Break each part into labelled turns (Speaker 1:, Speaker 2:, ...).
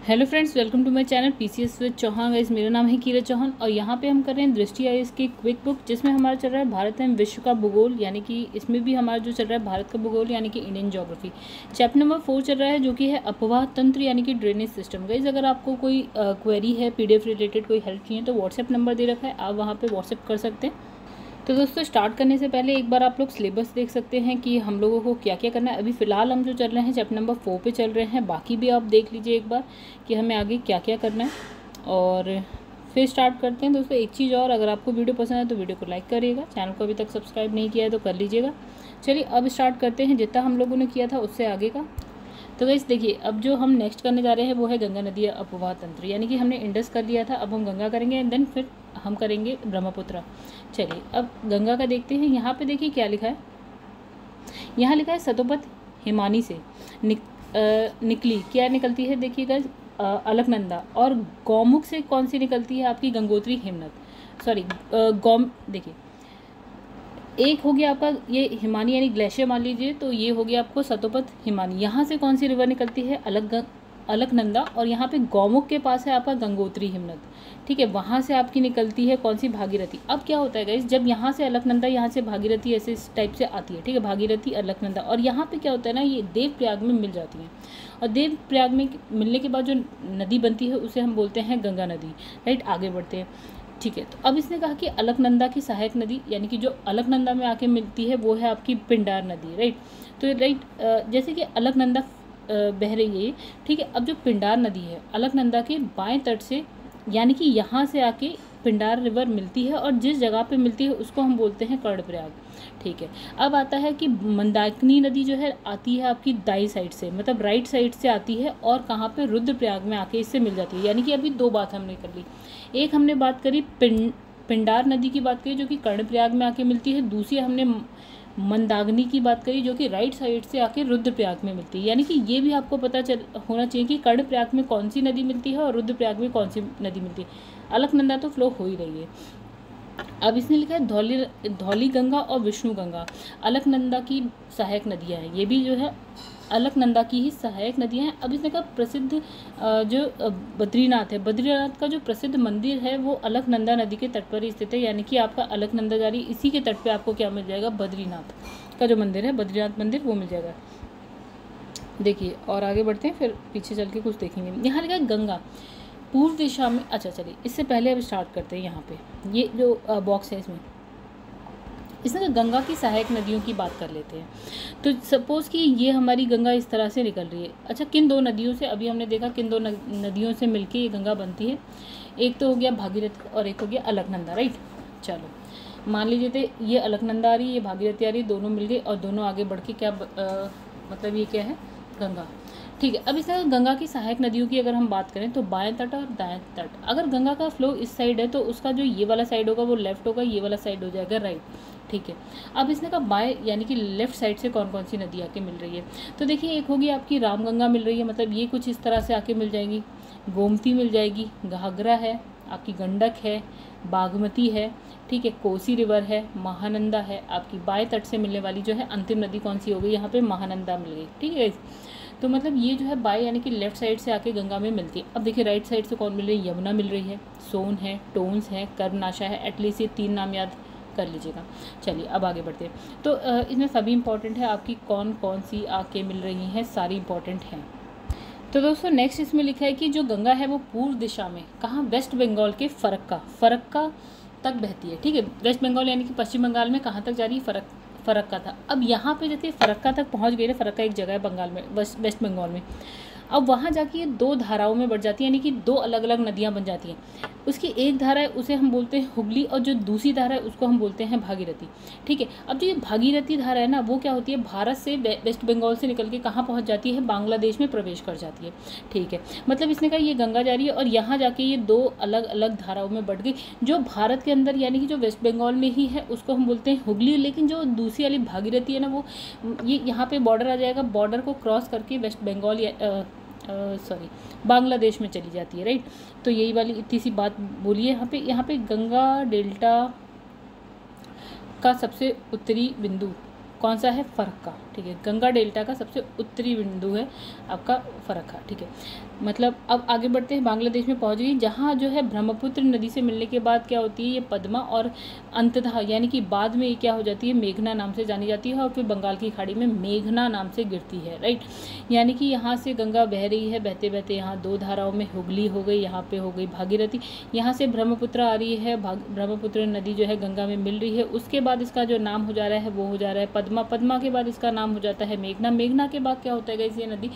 Speaker 1: Hello friends, welcome to my channel PCS with Chauhan. Guys, मेरा नाम है कीरत चौहान और यहाँ पे हम कर रहे हैं दृष्टि आईएएस की क्विक बुक, जिसमें हमारा चल रहा है भारत एवं विश्व का भूगोल, यानी कि इसमें भी हमारा जो चल रहा है भारत का भूगोल यानी कि इंडियन ज्योग्राफी। चैप्टर नंबर 4 चल रहा है जो कि है अपवाह तंत्र यानी कि ड्रेनेज सिस्टम। गाइस, अगर आपको कोई क्वेरी है, पीडीएफ रिलेटेड कोई हेल्प चाहिए तो व्हाट्सएप नंबर दे रखा है, आप वहाँ पर व्हाट्सएप कर सकते हैं। तो दोस्तों, स्टार्ट करने से पहले एक बार आप लोग सिलेबस देख सकते हैं कि हम लोगों को क्या क्या करना है। अभी फ़िलहाल हम जो चल रहे हैं चैप्टर नंबर 4 पे चल रहे हैं, बाकी भी आप देख लीजिए एक बार कि हमें आगे क्या क्या करना है और फिर स्टार्ट करते हैं। दोस्तों, एक चीज़ और, अगर आपको वीडियो पसंद है तो वीडियो को लाइक करिएगा, चैनल को अभी तक सब्सक्राइब नहीं किया है तो कर लीजिएगा। चलिए अब स्टार्ट करते हैं, जितना हम लोगों ने किया था उससे आगे का। तो गाइस देखिए, अब जो हम नेक्स्ट करने जा रहे हैं वो है गंगा नदी अपवाह तंत्र, यानी कि हमने इंडस कर लिया था, अब हम गंगा करेंगे एंड देन फिर हम करेंगे ब्रह्मपुत्र। चलिए अब गंगा का देखते हैं। यहाँ पे देखिए क्या लिखा है, यहाँ लिखा है सतोपथ हिमानी से निकली, क्या निकलती है देखिएगा, अलकनंदा। और गौमुख से कौन सी निकलती है आपकी, गंगोत्री हिमनद, सॉरी देखिए एक हो गया आपका ये हिमानी यानी ग्लेशियर मान लीजिए, तो ये हो गया आपको सतोपथ हिमानी। यहाँ से कौन सी रिवर निकलती है, अलकनंदा। और यहाँ पे गौमुख के पास है आपका गंगोत्री हिमनद, ठीक है, वहाँ से आपकी निकलती है कौन सी, भागीरथी। अब क्या होता है गाइस, जब यहाँ से अलकनंदा, यहाँ से भागीरथी ऐसे इस टाइप से आती है, ठीक है, भागीरथी अलकनंदा, और यहाँ पे क्या होता है ना, ये देवप्रयाग में मिल जाती हैं। और देवप्रयाग में मिलने के बाद जो नदी बनती है उसे हम बोलते हैं गंगा नदी, राइट। आगे बढ़ते हैं, ठीक है। तो अब इसने कहा कि अलकनंदा की सहायक नदी, यानी कि जो अलकनंदा में आके मिलती है वो है आपकी पिंडार नदी, राइट। तो राइट, जैसे कि अलकनंदा बह रही है, ठीक है। अब जो पिंडार नदी है अलकनंदा के बाएं तट से, यानी कि यहाँ से आके पिंडार रिवर मिलती है और जिस जगह पे मिलती है उसको हम बोलते हैं कर्णप्रयाग, ठीक है। अब आता है कि मंदाकिनी नदी जो है आती है आपकी दाई साइड से, मतलब राइट साइड से आती है, और कहाँ पे, रुद्रप्रयाग में आके इससे मिल जाती है। यानी कि अभी दो बात हमने कर ली, एक हमने बात करी पिंडार नदी की बात करी जो कि कर्णप्रयाग में आके मिलती है, दूसरी हमने मंदाकिनी की बात करी जो कि राइट साइड से आके रुद्रप्रयाग में मिलती है। यानी कि ये भी आपको पता होना चाहिए कि कर्णप्रयाग में कौन सी नदी मिलती है और रुद्रप्रयाग में कौन सी नदी मिलती है। अलकनंदा तो फ्लो हो ही रही है। अब इसने लिखा है धौली गंगा और विष्णु गंगा अलकनंदा की सहायक नदियाँ हैं, ये भी जो है अलकनंदा की ही सहायक नदियाँ हैं। अब इसने कहा प्रसिद्ध जो बद्रीनाथ है, बद्रीनाथ का जो प्रसिद्ध मंदिर है वो अलकनंदा नदी के तट पर ही स्थित है, यानी कि आपका अलकनंदा जारी इसी के तट पे आपको क्या मिल जाएगा, बद्रीनाथ का जो मंदिर है, बद्रीनाथ मंदिर, वो मिल जाएगा। देखिए और आगे बढ़ते हैं, फिर पीछे चल के कुछ देखेंगे। यहाँ लिखा है गंगा पूर्व दिशा में। अच्छा चलिए, इससे पहले अब स्टार्ट करते हैं। यहाँ पे ये जो बॉक्स है इसमें गंगा की सहायक नदियों की बात कर लेते हैं। तो सपोज़ कि ये हमारी गंगा इस तरह से निकल रही है। अच्छा, किन दो नदियों से, अभी हमने देखा किन दो नदियों से मिलके ये गंगा बनती है, एक तो हो गया भागीरथी और एक हो गया अलकनंदा, राइट। चलो मान लीजिए थे ये अलकनंदा आ रही है, ये भागीरथी आ रही है, दोनों मिल गए और दोनों आगे बढ़ के क्या मतलब ये क्या है, गंगा, ठीक है। अब इस तरह गंगा की सहायक नदियों की अगर हम बात करें तो बाएं तट और दाएं तट, अगर गंगा का फ्लो इस साइड है तो उसका जो ये वाला साइड होगा वो लेफ्ट होगा, ये वाला साइड हो जाएगा राइट, ठीक है। अब इसने कहा बाएं यानी कि लेफ्ट साइड से कौन कौन सी नदी आके मिल रही है, तो देखिए एक होगी आपकी रामगंगा मिल रही है, मतलब ये कुछ इस तरह से आके मिल जाएंगी, गोमती मिल जाएगी, घाघरा है, आपकी गंडक है, बागमती है, ठीक है, कोसी रिवर है, महानंदा है। आपकी बाएं तट से मिलने वाली जो है अंतिम नदी कौन सी हो गई, यहाँ पे महानंदा मिल गई, ठीक है। तो मतलब ये जो है बाएं यानी कि लेफ्ट साइड से आके गंगा में मिलती है। अब देखिए राइट साइड से कौन मिल रही है, यमुना मिल रही है, सोन है, टोन्स है, कर्मनाशा है, एटलीस्ट ये 3 नाम याद कर लीजिएगा। चलिए अब आगे बढ़ते हैं। तो इसमें सभी इंपॉर्टेंट है, आपकी कौन कौन सी आके मिल रही हैं, सारी इंपॉर्टेंट हैं। तो दोस्तों नेक्स्ट इसमें लिखा है कि जो गंगा है वो पूर्व दिशा में, कहाँ, वेस्ट बंगाल के फरक्का तक बहती है, ठीक है। वेस्ट बंगाल यानी कि पश्चिम बंगाल में कहाँ तक जा रही है, फरक्का था। अब यहाँ पे जैसे फरक्का तक पहुँच गई ना, फरक्का एक जगह है बंगाल में, वेस्ट बंगाल में, अब वहाँ जाके ये 2 धाराओं में बढ़ जाती है, यानी कि 2 अलग अलग नदियाँ बन जाती हैं। उसकी एक धारा है उसे हम बोलते हैं हुगली और जो दूसरी धारा है उसको हम बोलते हैं भागीरथी, ठीक है। अब जो ये भागीरथी धारा है ना वो क्या होती है, भारत से वेस्ट बंगाल से निकल के कहाँ पहुँच जाती है, बांग्लादेश में प्रवेश कर जाती है, ठीक है। मतलब इसने कहा ये गंगा जा रही है और यहाँ जाके ये 2 अलग अलग धाराओं में बढ़ गई। जो भारत के अंदर यानी कि जो वेस्ट बंगाल में ही है उसको हम बोलते हैं हुगली, लेकिन जो दूसरी वाली भागीरथी है ना वो ये यहाँ पे बॉर्डर आ जाएगा, बॉर्डर को क्रॉस करके वेस्ट बंगाल बांग्लादेश में चली जाती है, राइट। तो यही वाली इतनी सी बात बोलिए। यहाँ पे गंगा डेल्टा का सबसे उत्तरी बिंदु कौन सा है, फरक्का, ठीक है। गंगा डेल्टा का सबसे उत्तरी बिंदु है आपका फरक्का, ठीक है। मतलब अब आगे बढ़ते हैं, बांग्लादेश में पहुंच गई, जहाँ जो है ब्रह्मपुत्र नदी से मिलने के बाद क्या होती है ये पद्मा, और अंततः यानी कि बाद में ये क्या हो जाती है मेघना नाम से जानी जाती है, और फिर बंगाल की खाड़ी में मेघना नाम से गिरती है, राइट। यानी कि यहाँ से गंगा बह रही है, बहते बहते यहाँ दो धाराओं में हुगली हो गई, यहाँ पे हो गई भागीरथी, यहाँ से ब्रह्मपुत्र आ रही है, ब्रह्मपुत्र नदी जो है गंगा में मिल रही है, उसके बाद इसका जो नाम हो जा रहा है वो हो जा रहा है पद्मा, पद्मा के बाद इसका नाम हो जाता है मेघना, मेघना के बाद क्या होता है गाइस, ये नदी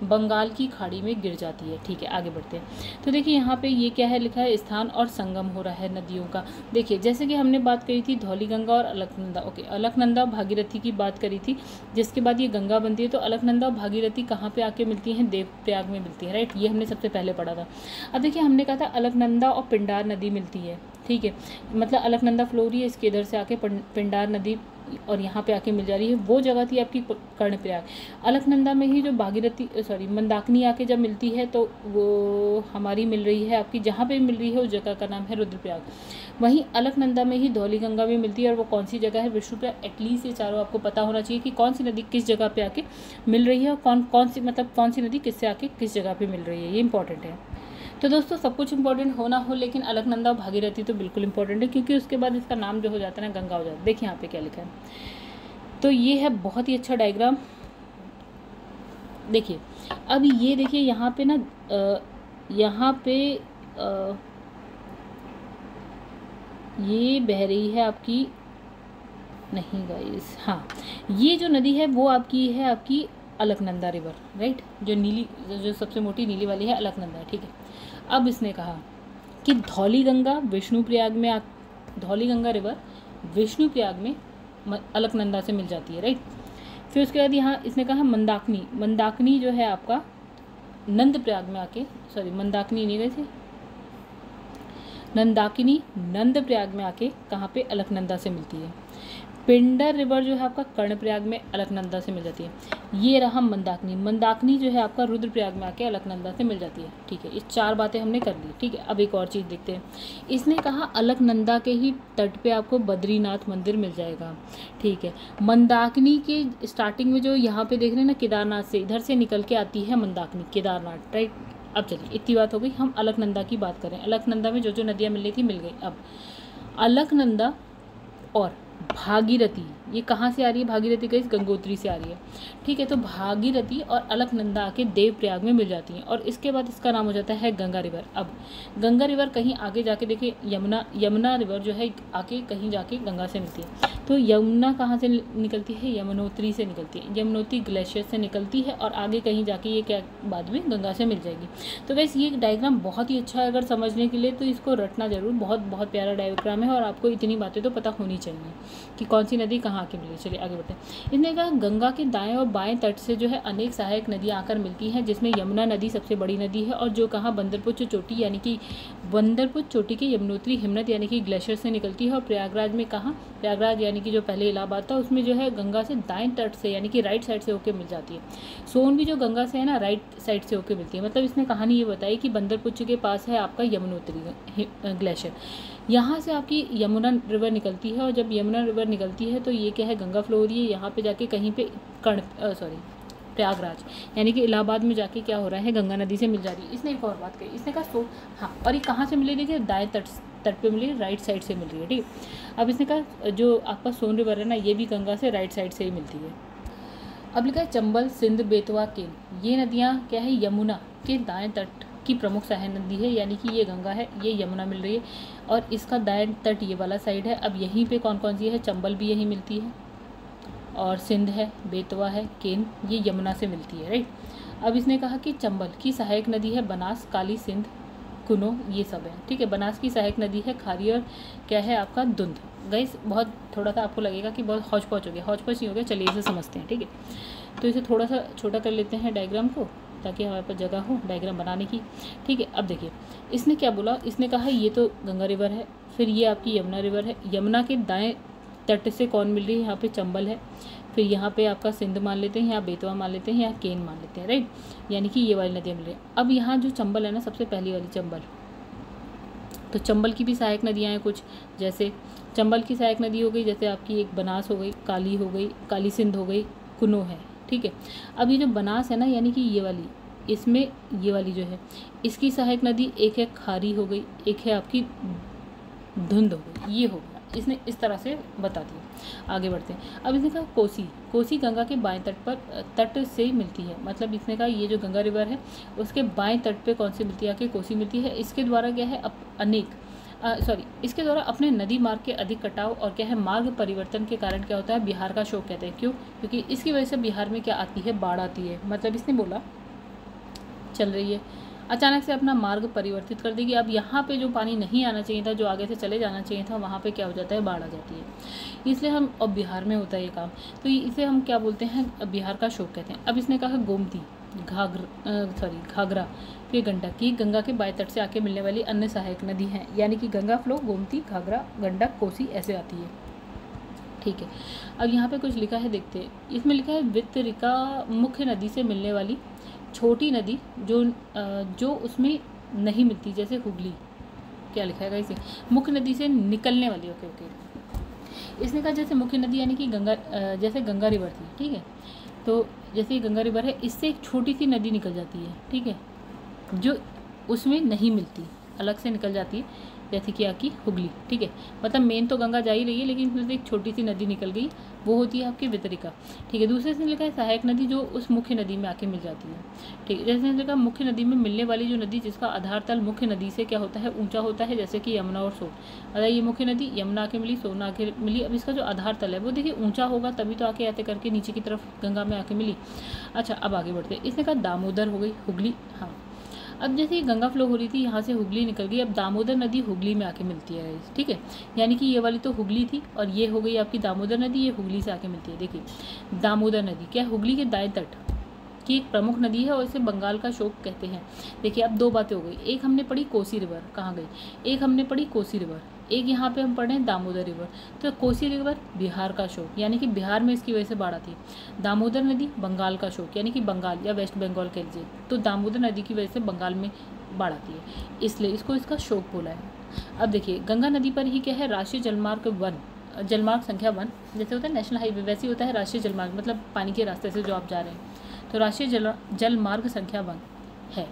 Speaker 1: बंगाल की खाड़ी में गिर जाती है। ठीक है, आगे बढ़ते हैं। तो देखिए यहाँ पे ये क्या है लिखा है, स्थान और संगम हो रहा है नदियों का। देखिए जैसे कि हमने बात करी थी धौलीगंगा और अलकनंदा, ओके, अलकनंदा और भागीरथी की बात करी थी, जिसके बाद ये गंगा बनती है। तो अलकनंदा और भागीरथी कहाँ पे आके मिलती हैं, देवप्रयाग में मिलती है, राइट, ये हमने सबसे पहले पढ़ा था। अब देखिए हमने कहा था अलकनंदा और पिंडार नदी मिलती है, ठीक है, मतलब अलकनंदा फ्लो रही है, इसके इधर से आके पिंडार नदी और यहाँ पे आके मिल जा रही है, वो जगह थी आपकी कर्णप्रयाग। अलकनंदा में ही जो भागीरथी मंदाकिनी आके जब मिलती है तो वो हमारी मिल रही है आपकी, जहाँ पे मिल रही है उस जगह का नाम है रुद्रप्रयाग। वहीं अलकनंदा में ही धौलीगंगा में मिलती है, और वो कौन सी जगह है, विष्णुप्रयाग। एटलीस्ट ये चारों आपको पता होना चाहिए कि कौन सी नदी किस जगह पे आके मिल रही है, और कौन सी नदी किससे आके किस जगह पे मिल रही है, ये इंपॉर्टेंट है। तो दोस्तों सब कुछ इंपॉर्टेंट हो ना हो, लेकिन अलकनंदा और भागीरथी तो बिल्कुल इंपॉर्टेंट है, क्योंकि उसके बाद इसका नाम जो हो जाता है ना गंगा हो जाता है। देखिए यहाँ पे क्या लिखा है, तो ये है बहुत ही अच्छा डायग्राम। देखिए अब ये देखिए यहाँ पे ना यहाँ पे ये बह रही है आपकी, नहीं गाइस, हाँ, ये जो नदी है वो आपकी है आपकी अलकनंदा रिवर, राइट, जो नीली, जो सबसे मोटी नीली वाली है अलकनंदा, ठीक है। अब इसने कहा कि धौलीगंगा विष्णुप्रयाग में धौलीगंगा रिवर विष्णुप्रयाग में अलकनंदा से मिल जाती है, राइट। फिर उसके बाद यहाँ इसने कहा मंदाकिनी, मंदाकिनी जो है आपका नंदप्रयाग में आके, मंदाकिनी नहीं गए थे, मंदाकिनी नंदप्रयाग में आके कहाँ पे, अलकनंदा से मिलती है। पिंडर रिवर जो है आपका कर्णप्रयाग में अलकनंदा से मिल जाती है। ये रहा मंदाकिनी, मंदाकिनी जो है आपका रुद्रप्रयाग में आके अलकनंदा से मिल जाती है, ठीक है। ये चार बातें हमने कर ली, ठीक है। अब एक और चीज़ देखते हैं, इसने कहा अलकनंदा के ही तट पे आपको बद्रीनाथ मंदिर मिल जाएगा, ठीक है। मंदाकिनी के स्टार्टिंग में जो यहाँ पे देख रहे हैं ना केदारनाथ से, इधर से निकल के आती है मंदाकिनी, केदारनाथ, राइट। अब चलिए इतनी बात हो गई, हम अलकनंदा की बात करें। अलकनंदा में जो जो नदियाँ मिल रही थी मिल गई। अब अलकनंदा और भागीरथी, ये कहाँ से आ रही है, भागीरथी गई गंगोत्री से आ रही है, ठीक है। तो भागीरथी और अलकनंदा आके देवप्रयाग में मिल जाती हैं, और इसके बाद इसका नाम हो जाता है गंगा रिवर। अब गंगा रिवर कहीं आगे जाके देखिए यमुना रिवर जो है आके कहीं जाके गंगा से मिलती है। तो यमुना कहाँ से निकलती है, यमुनोत्री से निकलती है, यमुनोत्री ग्लेशियर से निकलती है, और आगे कहीं जाके ये क्या बाद में गंगा से मिल जाएगी। तो वैसे ये डायग्राम बहुत ही अच्छा है अगर समझने के लिए, तो इसको रटना जरूर, बहुत बहुत प्यारा डायग्राम है, और आपको इतनी बातें तो पता होनी चाहिए कि कौन सी नदी कहाँ आके मिली। चलिए आगे बढ़ते हैं। इसने कहा गंगा के दाएं और बाएं तट से जो है अनेक सहायक नदियाँ आकर मिलती हैं, जिसमें यमुना नदी सबसे बड़ी नदी है, और जो कहाँ बंदरपुर चोटी यानी कि बंदरपुर चोटी के यमुनोत्री हिमनद यानी कि ग्लेशियर से निकलती है। और प्रयागराज में कहाँ, प्रयागराज यानी कि जो पहले इलाहाबाद था उसमें जो है गंगा से दाएं तट से यानी कि राइट साइड से होकर मिल जाती है। सोन भी जो गंगा से है ना राइट साइड से होकर मिलती है। मतलब इसने कहानी ये बताई कि बंदरपुर के पास है आपका यमुनोत्री ग्लेशियर, यहाँ से आपकी यमुना रिवर निकलती है, और जब यमुना रिवर निकलती है तो ये क्या है गंगा फ्लो हो रही है, यहाँ पे जाके कहीं पे प्रयागराज यानी कि इलाहाबाद में जाके क्या हो रहा है गंगा नदी से मिल जा रही है। इसने एक और बात कही, इसने कहा हाँ, और ये कहाँ से मिली, देखिए दाएं तट पे मिली, राइट साइड से मिल रही है, ठीक। अब इसने कहा जो आपका सोन रिवर है ना ये भी गंगा से राइट साइड से ही मिलती है। अब लिखा है चंबल, सिंध, बेतवा, केन, ये नदियाँ क्या है यमुना के दाएं तट की प्रमुख सहायक नदी है, यानी कि ये गंगा है, ये यमुना मिल रही है, और इसका दाएं तट ये वाला साइड है। अब यहीं पे कौन कौन सी है, चंबल भी यहीं मिलती है, और सिंध है, बेतवा है, केन ये यमुना से मिलती है, राइट। अब इसने कहा कि चंबल की सहायक नदी है बनास, काली, सिंध, कुनो, ये सब है, ठीक है। बनास की सहायक नदी है खारी, और क्या है आपका धुंध। गाइस बहुत थोड़ा सा आपको लगेगा कि बहुत हौच पौच हो गया, हौच पौच नहीं हो गया, चलिए इसे समझते हैं, ठीक है। तो इसे थोड़ा सा छोटा कर लेते हैं डायग्राम को, ताकि हमारे पास जगह हो डायग्राम बनाने की, ठीक है। अब देखिए इसने क्या बोला, इसने कहा ये तो गंगा रिवर है, फिर ये आपकी यमुना रिवर है, यमुना के दाएं तट से कौन मिल रही है, यहाँ पे चंबल है, फिर यहाँ पे आपका सिंध मान लेते हैं, यहाँ बेतवा मान लेते हैं, यहाँ केन मान लेते हैं, राइट, यानी कि ये वाली नदियाँ मिल रही है। अब यहाँ जो चंबल है ना सबसे पहली वाली चंबल, तो चंबल की भी सहायक नदियाँ हैं कुछ, जैसे चंबल की सहायक नदी हो गई जैसे आपकी एक बनास हो गई, काली हो गई, काली सिंध हो गई, कुनो है, ठीक है। अब ये जो बनास है ना यानी कि ये वाली, इसमें ये वाली जो है इसकी सहायक नदी एक है खारी हो गई, एक है आपकी धुंध हो गई, ये हो गया। इसने इस तरह से बता दिया। आगे बढ़ते हैं। अब इसने कहा कोसी, कोसी गंगा के बाएं तट से मिलती है। मतलब इसने कहा ये जो गंगा रिवर है उसके बाएं तट पे कौन सी मिलती है, आके कोसी मिलती है। इसके द्वारा क्या है इसके द्वारा अपने नदी मार्ग के अधिक कटाव और क्या है मार्ग परिवर्तन के कारण क्या होता है बिहार का शोक कहते हैं। क्यों? क्योंकि इसकी वजह से बिहार में क्या आती है, बाढ़ आती है। मतलब इसने बोला चल रही है अचानक से अपना मार्ग परिवर्तित कर देगी। अब यहाँ पे जो पानी नहीं आना चाहिए था, जो आगे से चले जाना चाहिए था, वहाँ पे क्या हो जाता है, बाढ़ आ जाती है। इसलिए हम, और बिहार में होता है ये काम, तो इसे हम क्या बोलते हैं, बिहार का शोक कहते हैं। अब इसने कहा गोमती, घाघरा, फिर गंडक, ये गंगा के बाएं तट से आके मिलने वाली अन्य सहायक नदी हैं। यानी कि गंगा फ्लो गोमती, घाघरा, गंडक, कोसी ऐसे आती है। ठीक है, अब यहाँ पे कुछ लिखा है, देखते हैं। इसमें लिखा है वितरिका, मुख्य नदी से मिलने वाली छोटी नदी जो उसमें नहीं मिलती, जैसे हुगली। क्या लिखा है इसे, मुख्य नदी से निकलने वाली। ओके। इसने कहा जैसे मुख्य नदी यानी कि गंगा, जैसे गंगा रिवर थी, ठीक है, तो जैसे ये गंगा रिवर है, इससे एक छोटी सी नदी निकल जाती है, ठीक है, जो उसमें नहीं मिलती, अलग से निकल जाती है, जैसे कि आपकी हुगली। ठीक है, मतलब मेन तो गंगा जा ही रही है, लेकिन इसमें से एक छोटी सी नदी निकल गई, वो होती है आपकी वितरिका। ठीक है, दूसरे से लिखा है सहायक नदी, जो उस मुख्य नदी में आके मिल जाती है। ठीक है, जैसे लिखा मुख्य नदी में मिलने वाली जो नदी जिसका आधार तल मुख्य नदी से क्या होता है, ऊंचा होता है, जैसे कि यमुना और सोन। अगर ये मुख्य नदी यमुना आके मिली, सोन आके मिली, अब इसका जो आधार तल है वो देखिए ऊंचा होगा, तभी तो आके आते करके नीचे की तरफ गंगा में आके मिली। अच्छा, अब आगे बढ़ते हैं। इसने कहा दामोदर हो गई, हुगली। हाँ, अब जैसे ये गंगा फ्लो हो रही थी, यहाँ से हुगली निकल गई, अब दामोदर नदी हुगली में आके मिलती है। ठीक है, यानी कि ये वाली तो हुगली थी और ये हो गई आपकी दामोदर नदी, ये हुगली से आके मिलती है। देखिए, दामोदर नदी क्या है, हुगली के दाएं तट की एक प्रमुख नदी है और इसे बंगाल का शोक कहते हैं। देखिए, अब दो बातें हो गई, एक हमने पढ़ी कोसी रिवर, कहाँ गई, एक हमने पढ़ी कोसी रिवर, एक यहाँ पे हम पढ़ रहे हैं दामोदर रिवर। तो कोसी रिवर बिहार का शोक, यानी कि बिहार में इसकी वजह से बाढ़ आती है। दामोदर नदी बंगाल का शोक, यानी कि बंगाल या वेस्ट बंगाल कह लीजिए, तो दामोदर नदी की वजह से बंगाल में बाढ़ आती है, इसलिए इसको इसका शोक बोला है। अब देखिए, गंगा नदी पर ही क्या है, राष्ट्रीय जलमार्ग संख्या 1, जैसे होता है नेशनल हाईवे, वैसे होता है राष्ट्रीय जलमार्ग, मतलब पानी के रास्ते से जो आप जा रहे हैं, तो राष्ट्रीय जलमार्ग संख्या 1 है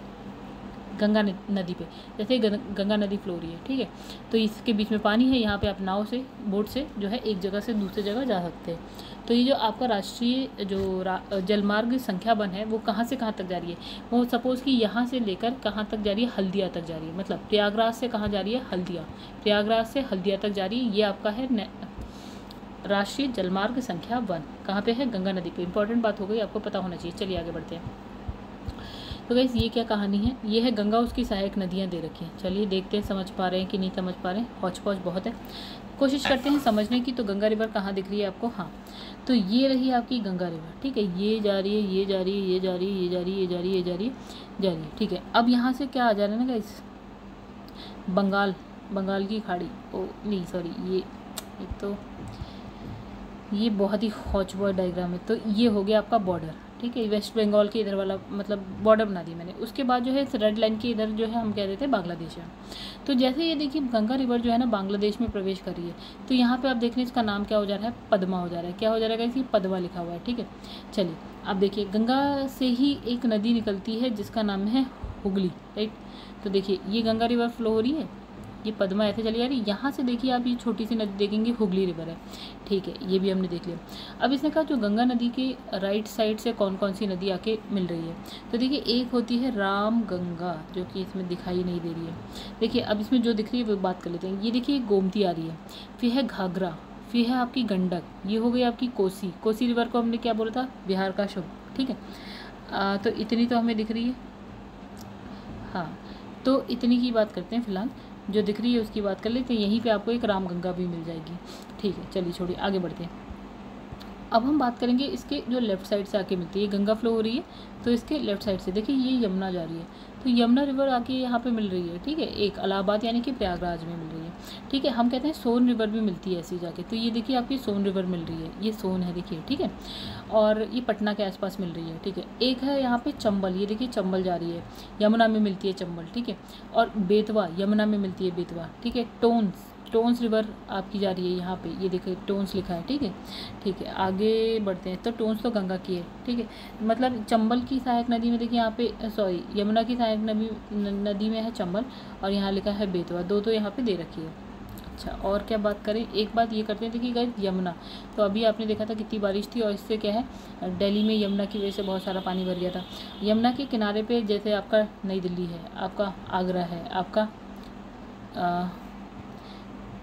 Speaker 1: गंगा नदी पे। जैसे गंगा नदी फ्लो रही है, ठीक है, तो इसके बीच में पानी है, यहाँ पे आप नाव से, बोट से जो है एक जगह से दूसरी जगह जा सकते हैं। तो ये जो आपका राष्ट्रीय जो जलमार्ग संख्या 1 है, वो कहाँ से कहाँ तक जा रही है, वो सपोज़ कि यहाँ से लेकर कहाँ तक जा रही है, हल्दिया तक जा रही है। मतलब प्रयागराज से कहाँ जा रही है, हल्दिया, प्रयागराज से हल्दिया तक जा रही है। ये आपका है राष्ट्रीय जलमार्ग संख्या 1, कहाँ पे है, गंगा नदी पे। इंपॉर्टेंट बात हो गई, आपको पता होना चाहिए। चलिए आगे बढ़ते हैं। तो गाइस, ये क्या कहानी है, ये है गंगा, उसकी सहायक नदियाँ दे रखी हैं। चलिए देखते हैं समझ पा रहे हैं कि नहीं समझ पा रहे हैं, हौच पौच बहुत है, कोशिश करते हैं समझने की। तो गंगा रिवर कहाँ दिख रही है आपको, हाँ, तो ये रही आपकी गंगा रिवर। ठीक है, ये जा रही है, ये जा रही है, ये जा रही है, ये जा रही है, ये जा रही है, ये जा रही है, जा रही है। ठीक है, अब यहाँ से क्या आ जा रहा है ना गाइस, बंगाल की खाड़ी, ओ नहीं सॉरी, ये एक तो ये बहुत ही हौच पौच डायग्राम है। तो ये हो गया आपका बॉर्डर। ठीक है, वेस्ट बंगाल के इधर वाला मतलब बॉर्डर बना दी मैंने। उसके बाद जो है इस रेड लाइन के इधर जो है हम कह देते हैं बांग्लादेश है। तो जैसे ये देखिए गंगा रिवर जो है ना बांग्लादेश में प्रवेश कर रही है, तो यहाँ पे आप देख रहे हैं इसका नाम क्या हो जा रहा है, पद्मा हो जा रहा है। क्या हो जा रहा है, इसकी पद्मा लिखा हुआ है। ठीक है, चलिए अब देखिए, गंगा से ही एक नदी निकलती है जिसका नाम है हुगली, राइट। तो देखिए, ये गंगा रिवर फ्लो हो रही है, ये पद्मा ऐसे चली जा रही है। यहाँ से देखिए आप ये छोटी सी नदी देखेंगे, हुगली रिवर है। ठीक है, ये भी हमने देख लिया। अब इसने कहा जो गंगा नदी के राइट साइड से कौन कौन सी नदी आके मिल रही है, तो देखिए एक होती है राम गंगा, जो कि इसमें दिखाई नहीं दे रही है। देखिए, अब इसमें जो दिख रही है वो बात कर लेते हैं। ये देखिए गोमती आ रही है, फिर है घाघरा, फिर है आपकी गंडक, ये हो गई आपकी कोसी रिवर को हमने क्या बोला था, बिहार का शोक। ठीक है, तो इतनी तो हमें दिख रही है। हाँ, तो इतनी की बात करते हैं फिलहाल, जो दिख रही है उसकी बात कर लेते हैं। यहीं पे आपको एक रामगंगा भी मिल जाएगी। ठीक है, चलिए छोड़िए, आगे बढ़ते हैं। अब हम बात करेंगे इसके जो लेफ़्ट साइड से आके मिलती है, गंगा फ्लो हो रही है, तो इसके लेफ़्ट साइड से देखिए ये यमुना जा रही है, तो यमुना रिवर आके यहाँ पे मिल रही है। ठीक है, एक इलाहाबाद यानी कि प्रयागराज में मिल रही है। ठीक है, हम कहते हैं सोन रिवर भी मिलती है ऐसी जाके, तो ये देखिए आपकी सोन रिवर मिल रही है, ये सोन है देखिए। ठीक है, और ये पटना के आसपास मिल रही है। ठीक है, एक है यहाँ पे चंबल, ये देखिए चंबल जा रही है, यमुना में मिलती है चंबल। ठीक है, और बेतवा, यमुना में मिलती है बेतवा। ठीक है, टोन्स टोन्स रिवर आपकी जा रही है यहाँ पे, ये देखिए टोन्स लिखा है, ठीक है। ठीक है, आगे बढ़ते हैं। तो टोन्स तो गंगा की है, ठीक है। मतलब चंबल की सहायक नदी में देखिए यहाँ पे, सॉरी यमुना की सहायक नदी में है चंबल, और यहाँ लिखा है बेतवा, दो तो यहाँ पे दे रखी है। अच्छा, और क्या बात करें, एक बात ये करते हैं, देखिए गाइस यमुना, तो अभी आपने देखा था कितनी बारिश थी, और इससे क्या है, दिल्ली में यमुना की वजह से बहुत सारा पानी भर गया था। यमुना के किनारे पे जैसे आपका नई दिल्ली है, आपका आगरा है, आपका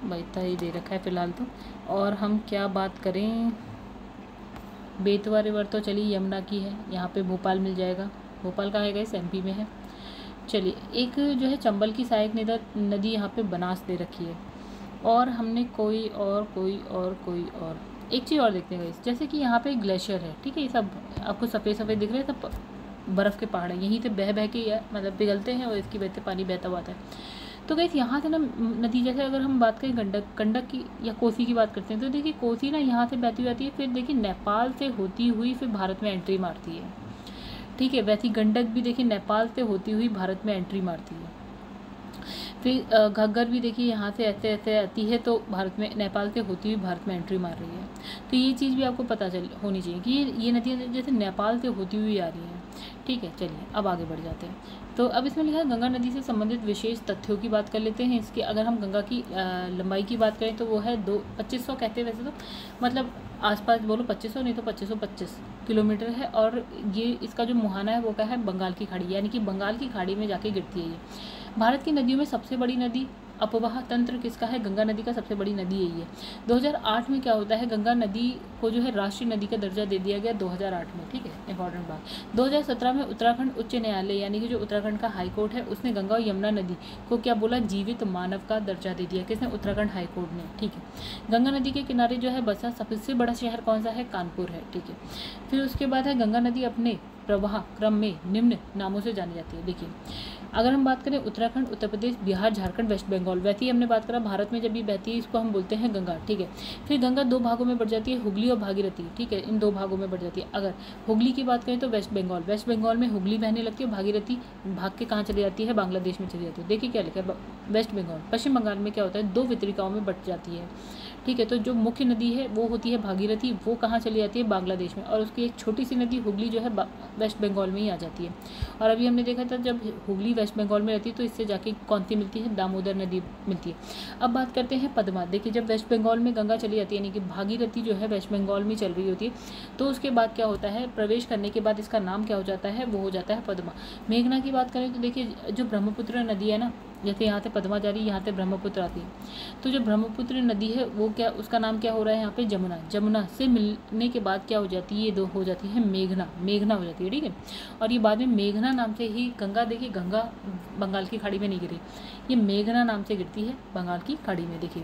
Speaker 1: भाई इतना ही दे रखा है फ़िलहाल तो। और हम क्या बात करें, बेतवा रिवर तो चलिए यमुना की है, यहाँ पे भोपाल मिल जाएगा। भोपाल का है गाइस, MP में है। चलिए, एक जो है चंबल की सहायक नदी यहाँ पे बनास दे रखी है। और हमने कोई और एक चीज़ और देखते हैं गाइस, जैसे कि यहाँ पे ग्लेशियर है, ठीक है। ये सब आपको सफ़ेद सफ़ेद दिख रहे हैं, सब बर्फ़ के पहाड़ हैं, यहीं से बह बह के मतलब पिघलते हैं और इसकी वजह से पानी बहता हुआ आता है। तो गाइस यहाँ से ना नदी, जैसे अगर हम बात करें गंडक की या कोसी की बात करते हैं, तो देखिए कोसी ना यहाँ से बहती जाती है, फिर देखिए नेपाल से होती हुई फिर भारत में एंट्री मारती है, ठीक है। वैसी गंडक भी देखिए नेपाल से होती हुई भारत में एंट्री मारती है। फिर घग्गर भी देखिए यहाँ से ऐसे ऐसे आती है, तो भारत में, नेपाल से होती हुई भारत में एंट्री मार रही है। तो ये चीज़ भी आपको पता होनी चाहिए कि ये नदियाँ जैसे नेपाल से होती हुई आ रही हैं, ठीक है। चलिए अब आगे बढ़ जाते हैं। तो अब इसमें लिखा है गंगा नदी से संबंधित विशेष तथ्यों की बात कर लेते हैं। इसके अगर हम गंगा की लंबाई की बात करें तो वो है 2500 कहते हैं वैसे तो, मतलब आसपास बोलो 2500 नहीं तो 2525 किलोमीटर है। और ये इसका जो मुहाना है वो क्या है, बंगाल की खाड़ी, यानी कि बंगाल की खाड़ी में जाके गिरती है ये। भारत की नदियों में सबसे बड़ी नदी अपवाह तंत्र किसका है, गंगा नदी का सबसे बड़ी नदी यही है। 2008 में क्या होता है, गंगा नदी को जो है राष्ट्रीय नदी का दर्जा दे दिया गया 2008 में, ठीक है, इंपॉर्टेंट बात। 2017 में उत्तराखंड उच्च न्यायालय, यानी कि जो उत्तराखंड का हाई कोर्ट है, उसने गंगा और यमुना नदी को क्या बोला, जीवित मानव का दर्जा दे दिया। किसने, उत्तराखंड हाई कोर्ट ने, ठीक है। गंगा नदी के किनारे जो है बसा सबसे बड़ा शहर कौन सा है, कानपुर है, ठीक है। फिर उसके बाद है गंगा नदी अपने प्रवाह क्रम में निम्न नामों से जानी जाती है। देखिए अगर हम बात करें उत्तराखंड, उत्तर प्रदेश, बिहार, झारखंड, वेस्ट बंगाल, वैसे ही हमने बात करा भारत में जब भी बहती है इसको हम बोलते हैं गंगा, ठीक है। फिर गंगा दो भागों में बढ़ जाती है, हुगली और भागीरथी, ठीक है, इन दो भागों में बढ़ जाती है। अगर हुगली की बात करें तो वेस्ट बंगाल में हुगली बहने लगती है, भागीरथी भाग के कहाँ चली जाती है, बांग्लादेश में चली जाती है। देखिए क्या लिखा है, वेस्ट बंगाल। पश्चिम बंगाल में क्या होता है, दो वितरिकाओं में बट जाती है, ठीक है। तो जो मुख्य नदी है वो होती है भागीरथी, वो कहाँ चली जाती है, बांग्लादेश में। और उसकी एक छोटी सी नदी हुगली जो है वेस्ट बंगाल में ही आ जाती है। और अभी हमने देखा था जब हुगली वेस्ट बंगाल में रहती है तो इससे जाके कौन सी मिलती है, दामोदर नदी मिलती है। अब बात करते हैं पद्मा। देखिए जब वेस्ट बंगाल में गंगा चली जाती है, यानी कि भागीरथी जो है वेस्ट बंगाल में चल रही होती है, तो उसके बाद क्या होता है, प्रवेश करने के बाद इसका नाम क्या हो जाता है, वो हो जाता है पद्मा। मेघना की बात करें तो देखिए जो ब्रह्मपुत्र नदी है ना, जैसे यहाँ से पद्मा जा रही है, यहाँ से ब्रह्मपुत्र आती है, तो जो ब्रह्मपुत्र नदी है वो क्या, उसका नाम क्या हो रहा है यहाँ पे, जमुना। जमुना से मिलने के बाद क्या हो जाती है, ये दो हो जाती है मेघना हो जाती है, ठीक है। और ये बाद में मेघना नाम से ही गंगा, देखिए गंगा बंगाल की खाड़ी में नहीं गिरी, ये मेघना नाम से गिरती है बंगाल की खाड़ी में। देखिए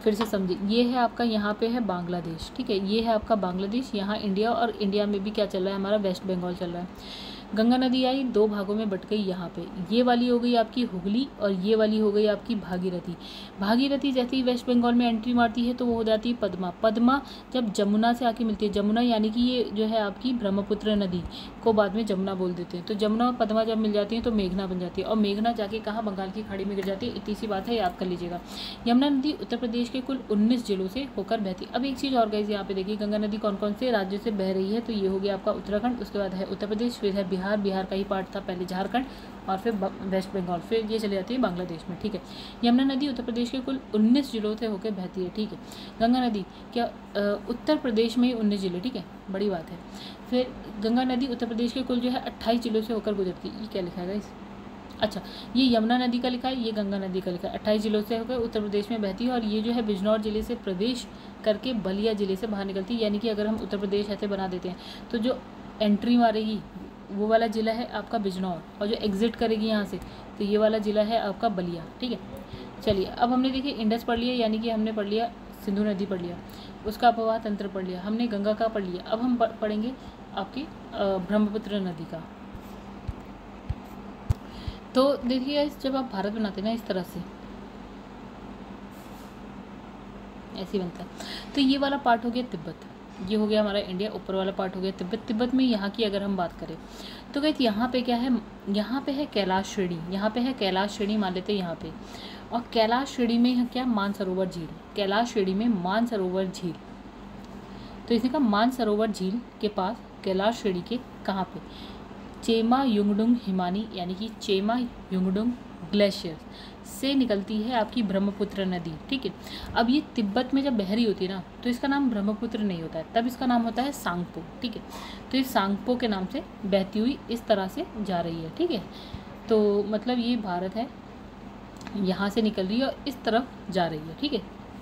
Speaker 1: फिर से समझिए, ये है आपका, यहाँ पे है बांग्लादेश, ठीक है, ये है आपका बांग्लादेश, यहाँ इंडिया, और इंडिया में भी क्या चल रहा है, हमारा वेस्ट बंगाल चल रहा है। गंगा नदी आई, दो भागों में बट गई यहाँ पे, ये वाली हो गई आपकी हुगली और ये वाली हो गई आपकी भागीरथी। भागीरथी जैसे ही वेस्ट बंगाल में एंट्री मारती है तो वो हो जाती है पद्मा। पद्मा जब जमुना से आके मिलती है, जमुना यानी कि ये जो है आपकी ब्रह्मपुत्र नदी को बाद में जमुना बोल देते हैं, तो जमुना और पद्मा जब मिल जाती है तो मेघना बन जाती है, और मेघना जाके कहाँ, बंगाल की खाड़ी में गिर जाती है। इतनी सी बात है, याद कर लीजिएगा। यमुना नदी उत्तर प्रदेश के कुल 19 जिलों से होकर बहती है। अब एक चीज़ और गाइस, यहाँ पे देखिए गंगा नदी कौन कौन से राज्यों से बह रही है, तो ये हो गया आपका उत्तराखंड, उसके बाद है उत्तर प्रदेश, फिर है बिहार, बिहार का ही पार्ट था पहले झारखंड, और फिर वेस्ट बंगाल, फिर ये चली जाती है बांग्लादेश में, ठीक है। यमुना नदी उत्तर प्रदेश के कुल 19 जिलों से होकर बहती है, ठीक है। गंगा नदी क्या उत्तर प्रदेश में ही 19 जिले, ठीक है, बड़ी बात है। फिर गंगा नदी उत्तर प्रदेश के कुल जो है 28 जिलों से होकर गुजरती है। ये क्या लिखा है इस, अच्छा ये यमुना नदी का लिखा है, ये गंगा नदी का लिखा है। 28 जिलों से होकर उत्तर प्रदेश में बहती है, और ये जो है बिजनौर जिले से प्रवेश करके बलिया जिले से बाहर निकलती है। यानी कि अगर हम उत्तर प्रदेश ऐसे बना देते हैं तो जो एंट्री मारेगी वो वाला ज़िला है आपका बिजनौर, और जो एग्जिट करेगी यहाँ से तो ये वाला ज़िला है आपका बलिया, ठीक है। चलिए अब हमने देखिए इंडस पढ़ लिया, यानी कि हमने पढ़ लिया सिंधु नदी पढ़ लिया, उसका अपवाह तंत्र पढ़ लिया, हमने गंगा का पढ़ लिया। अब हम पढ़ेंगे आपकी ब्रह्मपुत्र नदी का। तो देखिए जब आप भारत बनाते हैं ना इस तरह से ऐसे बनता है, तो ये वाला पार्ट हो गया तिब्बत, ये हो गया हमारा इंडिया, ऊपर वाला पार्ट हो गया तिब्बत। तिब्बत में यहाँ की अगर हम बात करें तो गाइस यहाँ पे क्या है, यहाँ पे है कैलाश श्रेणी, यहाँ पे है कैलाश श्रेणी मान लेते हैं यहाँ पे। और कैलाश श्रेणी में है क्या, मानसरोवर झील, कैलाश श्रेणी में मानसरोवर झील। तो इसने कहा मानसरोवर झील के पास कैलाश श्रेणी के कहाँ पे, चेमा युंगडुंग हिमानी यानी कि चेमा युंगडुंग ग्लेशियर से निकलती है आपकी ब्रह्मपुत्र नदी। ठीक है, अब ये तिब्बत में जब बह रही होती है ना तो इसका नाम ब्रह्मपुत्र नहीं होता है, तब इसका नाम होता है सांगपो। ठीक है, तो ये सांगपो के नाम से बहती हुई इस तरह से जा रही है। ठीक है, तो मतलब ये भारत है, यहाँ से निकल रही है और इस तरफ जा रही है। ठीक है,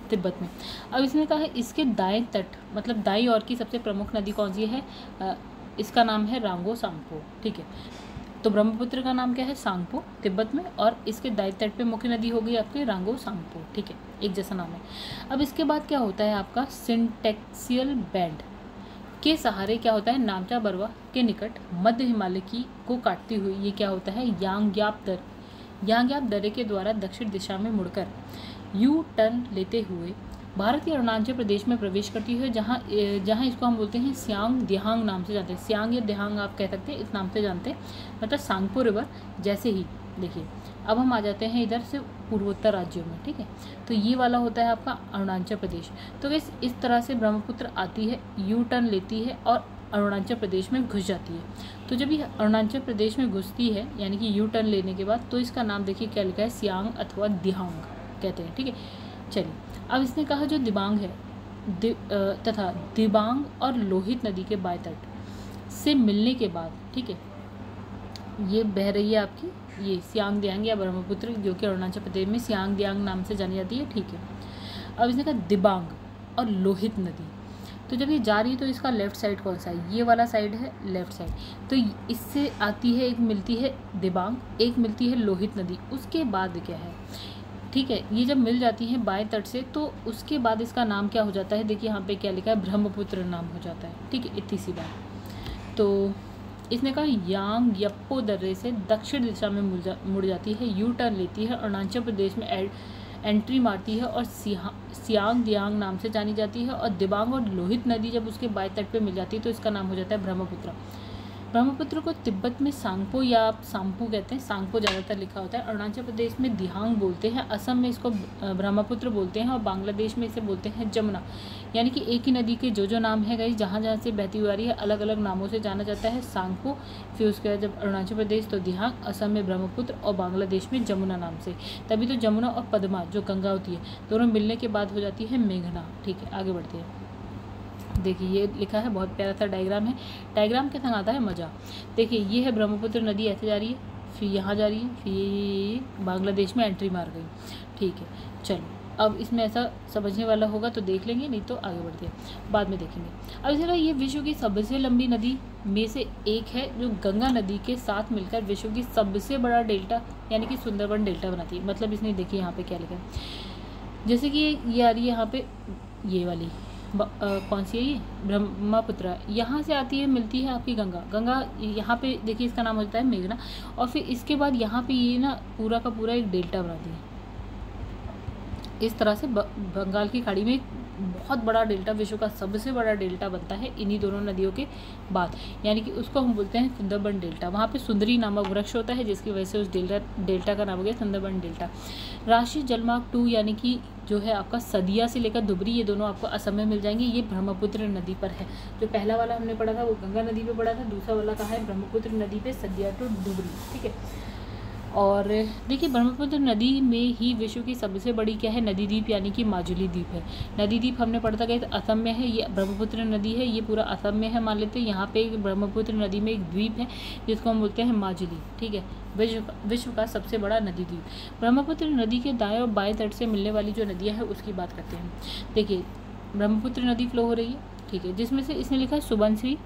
Speaker 1: तिब्बत में। अब इसने कहा है इसके दाएं तट मतलब दाईं ओर की सबसे प्रमुख नदी कौन सी है, इसका नाम है रांगो सांगपो। ठीक है, तो ब्रह्मपुत्र का नाम क्या है, सांगपो तिब्बत में, और इसके दाएं तट पे मुख्य नदी होगी आपकी रांगो सांगपो। ठीक है, एक जैसा नाम है। अब इसके बाद क्या होता है आपका, सिंटेक्सियल बैंड के सहारे क्या होता है, नामचा बरवा के निकट मध्य हिमालय की को काटती हुई ये क्या होता है, यांग्याप दर्रे के द्वारा दक्षिण दिशा में मुड़कर यू टर्न लेते हुए भारत के अरुणाचल प्रदेश में प्रवेश करती है, जहाँ इसको हम बोलते हैं सियांग दिहांग नाम से जानते हैं। सियांग या दिहांग आप कह सकते हैं, इस नाम से जानते हैं, मतलब सांगपो रिवर। जैसे ही देखिए अब हम आ जाते हैं इधर से पूर्वोत्तर राज्यों में। ठीक है, तो ये वाला होता है आपका अरुणाचल प्रदेश। तो इस तरह से ब्रह्मपुत्र आती है, यू टर्न लेती है और अरुणाचल प्रदेश में घुस जाती है। तो जब ये अरुणाचल प्रदेश में घुसती है यानी कि यू टर्न लेने के बाद, तो इसका नाम देखिए क्या लिखा है, सियांग अथवा दिहांग कहते हैं। ठीक है, चलिए अब इसने कहा जो दिबांग है तथा दिबांग और लोहित नदी के बाएं तट से मिलने के बाद, ठीक है, ये बह रही है आपकी ये सियांग दियांग या ब्रह्मपुत्र, जो कि अरुणाचल प्रदेश में सियांग दियांग नाम से जानी जाती है। ठीक है, अब इसने कहा दिबांग और लोहित नदी, तो जब ये जा रही है तो इसका लेफ्ट साइड कौन सा है, ये वाला साइड है लेफ्ट साइड। तो इससे आती है, एक मिलती है दिबांग, एक मिलती है लोहित नदी। उसके बाद क्या है, ठीक है, ये जब मिल जाती हैं बाएं तट से तो उसके बाद इसका नाम क्या हो जाता है, देखिए यहाँ पे क्या लिखा है, ब्रह्मपुत्र नाम हो जाता है। ठीक है, इतनी सी बात। तो इसने कहा यांग यप्पो दर्रे से दक्षिण दिशा में मुड़ जाती है, यू टर्न लेती है, अरुणाचल प्रदेश में एंट्री मारती है और सियांग दियांग नाम से जानी जाती है। और दिबांग और लोहित नदी जब उसके बाएं तट पे मिल जाती है तो इसका नाम हो जाता है ब्रह्मपुत्र। ब्रह्मपुत्र को तिब्बत में सांगपो या आप सांपू कहते हैं, सांगपो ज़्यादातर लिखा होता है। अरुणाचल प्रदेश में दिहांग बोलते हैं, असम में इसको ब्रह्मपुत्र बोलते हैं और बांग्लादेश में इसे बोलते हैं जमुना। यानी कि एक ही नदी के जो नाम है गाइस, जहाँ जहाँ से बहती हुई आ रही है, अलग अलग नामों से जाना जाता है। सांगपो, फिर उसके बाद जब अरुणाचल प्रदेश तो दिहांग, असम में ब्रह्मपुत्र और बांग्लादेश में जमुना नाम से। तभी तो जमुना और पद्मा जो गंगा होती है, दोनों मिलने के बाद हो जाती है मेघना। ठीक है, आगे बढ़ते हैं। देखिए ये लिखा है, बहुत प्यारा सा डायग्राम है, डायग्राम के संग आता है मज़ा। देखिए ये है ब्रह्मपुत्र नदी, ऐसे जा रही है, फिर यहाँ जा रही है, फिर बांग्लादेश में एंट्री मार गई। ठीक है, चलो अब इसमें ऐसा समझने वाला होगा तो देख लेंगे, नहीं तो आगे बढ़ते हैं, बाद में देखेंगे। अब इसलिए ये विश्व की सबसे लंबी नदी में से एक है, जो गंगा नदी के साथ मिलकर विश्व की सबसे बड़ा डेल्टा यानी कि सुंदरबन डेल्टा बनाती है। मतलब इसने देखिए यहाँ पे क्या लिखा है, जैसे कि ये आ रही है यहाँ पे, ये वाली कौन सी है, ये ब्रह्मपुत्र, यहाँ से आती है, मिलती है आपकी गंगा यहाँ पे देखिए इसका नाम होता है मेघना। और फिर इसके बाद यहाँ पे ये ना पूरा का पूरा एक डेल्टा बनाती है। इस तरह से बंगाल की खाड़ी में बहुत बड़ा डेल्टा, विश्व का सबसे बड़ा डेल्टा बनता है इन्हीं दोनों नदियों के बाद, यानी कि उसको हम बोलते हैं सुंदरबन डेल्टा। वहाँ पे सुंदरी नामक वृक्ष होता है जिसकी वजह से उस डेल्टा का नाम हो गया सुंदरबन डेल्टा। राष्ट्रीय जलमार्ग 2 यानी कि जो है आपका सदिया से लेकर धुबरी, ये दोनों आपको असम में मिल जाएंगे। ये ब्रह्मपुत्र नदी पर है। जो पहला वाला हमने पढ़ा था वो गंगा नदी पे पढ़ा था, दूसरा वाला कहाँ है, ब्रह्मपुत्र नदी पे, सदिया टू धुबरी। ठीक है, और देखिए ब्रह्मपुत्र नदी में ही विश्व की सबसे बड़ी क्या है, नदी द्वीप यानी कि माजुली द्वीप है। नदी द्वीप हमने पढ़ा था कि असम में है, ये ब्रह्मपुत्र नदी है, ये पूरा असम में है मान लेते हैं। यहाँ पे ब्रह्मपुत्र नदी में एक द्वीप है जिसको हम बोलते हैं माजुली। ठीक है, विश्व का सबसे बड़ा नदी द्वीप। ब्रह्मपुत्र नदी के दाएं और बाएं तट से मिलने वाली जो नदियाँ हैं उसकी बात करते हैं। देखिए ब्रह्मपुत्र नदी फ्लो हो रही है, ठीक है, जिसमें से इसने लिखा है सुबनसिरी,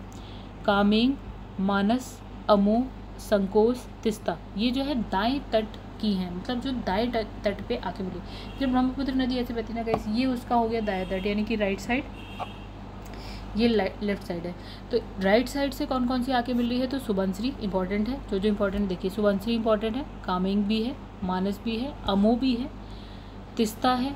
Speaker 1: कामेंग, मानस, अमो, संकोच, तिस्ता, ये जो है दाएं तट की हैं, मतलब जो दाएं तट पे आके मिली। जब ब्रह्मपुत्र नदी ऐसे बहती ना गाइस, ये उसका हो गया दाएं तट यानी कि राइट साइड, ये लेफ्ट साइड है। तो राइट साइड से कौन कौन सी आके मिल रही है, तो सुबनसिरी इंपॉर्टेंट है, जो इंपॉर्टेंट देखिए, सुबनसिरी इंपॉर्टेंट है, कामेंग भी है, मानस भी है, अमो भी है, तिस्ता है।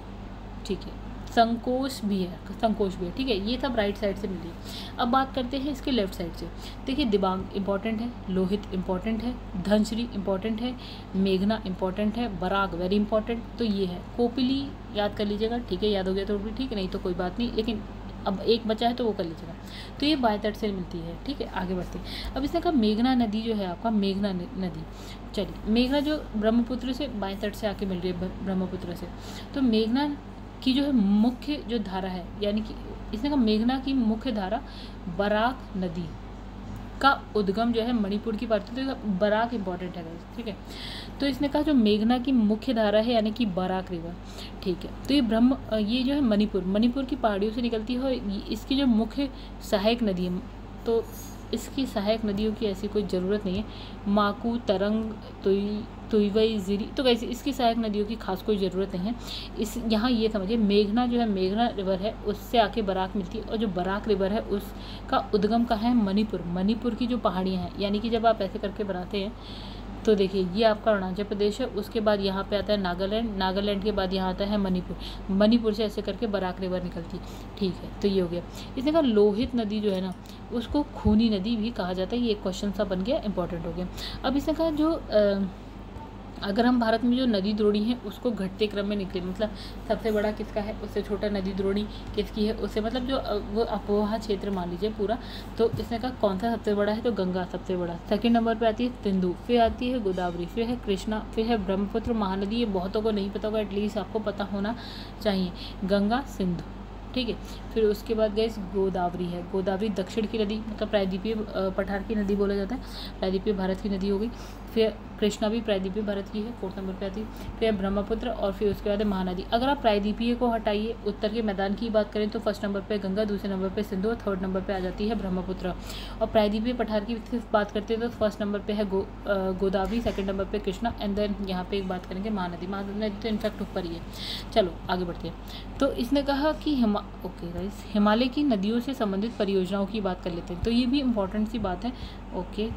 Speaker 1: ठीक है, संकोच भी है, ठीक है। ये सब राइट साइड से मिली। अब बात करते हैं इसके लेफ्ट साइड से। देखिए दिबांग इंपॉर्टेंट है, लोहित इंपॉर्टेंट है, धनश्री इंपॉर्टेंट है, मेघना इंपॉर्टेंट है, बराग वेरी इंपॉर्टेंट। तो ये है कोपिली, याद कर लीजिएगा, ठीक है। याद हो गया तो भी ठीक, नहीं तो कोई बात नहीं, लेकिन अब एक बचा है तो वो कर लीजिएगा। तो ये बाएं तट से मिलती है, ठीक है। आगे बढ़ते हैं। अब इसने कहा मेघना नदी जो है आपका, मेघना नदी, चलिए मेघना जो ब्रह्मपुत्र से बाएं तट से आके मिल रही है, ब्रह्मपुत्र से। तो मेघना की जो है मुख्य जो धारा है, यानी कि इसने कहा मेघना की मुख्य धारा बराक नदी का उद्गम जो है मणिपुर की बात करते हैं। बराक इंपॉर्टेंट है, ठीक है। तो इसने कहा जो मेघना की मुख्य धारा है यानी कि बराक रिवर, ठीक है। तो ये जो है मणिपुर की पहाड़ियों से निकलती है और इसकी जो मुख्य सहायक नदी है, तो इसकी सहायक नदियों की ऐसी कोई ज़रूरत नहीं है। माकू, तरंग, तुईवई, जीरी, तो कैसे इसकी सहायक नदियों की खास कोई ज़रूरत नहीं है। इस यहाँ ये समझिए मेघना जो है, मेघना रिवर है, उससे आके बराक मिलती है और जो बराक रिवर है उसका उद्गम कहाँ है, मणिपुर की जो पहाड़ियाँ हैं। यानी कि जब आप ऐसे करके बनाते हैं तो देखिए ये आपका अरुणाचल प्रदेश है, उसके बाद यहाँ पे आता है नागालैंड के बाद यहाँ आता है मणिपुर से ऐसे करके बराक रिवर निकलती है, ठीक है। तो ये हो गया। इसने कहा लोहित नदी जो है ना उसको खूनी नदी भी कहा जाता है। ये एक क्वेश्चन सा बन गया, इंपॉर्टेंट हो गया। अब इसने कहा जो अगर हम भारत में जो नदी द्रोणी है उसको घटते क्रम में निकले, मतलब सबसे बड़ा किसका है, उससे छोटा नदी द्रोणी किसकी है, उससे मतलब जो वो अपोहा क्षेत्र मान लीजिए पूरा। तो इसने कहा कौन सा सबसे बड़ा है, तो गंगा सबसे बड़ा। सेकंड नंबर पे आती है सिंधु, फिर आती है गोदावरी, फिर है कृष्णा, फिर है ब्रह्मपुत्र, महानदी। ये बहुतों को नहीं पता होगा, एटलीस्ट आपको पता होना चाहिए। गंगा, सिंधु, ठीक है। फिर उसके बाद गए गोदावरी है। गोदावरी दक्षिण की नदी, मतलब प्रायद्वीपीय पठार की नदी बोला जाता है, प्रायद्वीपीय भारत की नदी हो गई। फिर कृष्णा भी प्रायद्वीपीय भारत की है, 4th नंबर पे आती है। फिर ब्रह्मपुत्र और फिर उसके बाद है महानदी। अगर आप प्रायद्वीपीय को हटाइए, उत्तर के मैदान की बात करें तो फर्स्ट नंबर पे गंगा, दूसरे नंबर पे सिंधु और 3rd नंबर पे आ जाती है ब्रह्मपुत्र। और प्रायद्वीपीय पठार की सिर्फ बात करते हैं तो फर्स्ट नंबर पे है गोदावरी, 2nd नंबर पे कृष्णा एंड देन यहाँ पे एक बात करेंगे महानदी तो इनफैक्ट ऊपर ही है। चलो आगे बढ़ते हैं। तो इसने कहा कि हिमालय की नदियों से संबंधित परियोजनाओं की बात कर लेते हैं। तो ये भी इंपॉर्टेंट सी बात है। ओके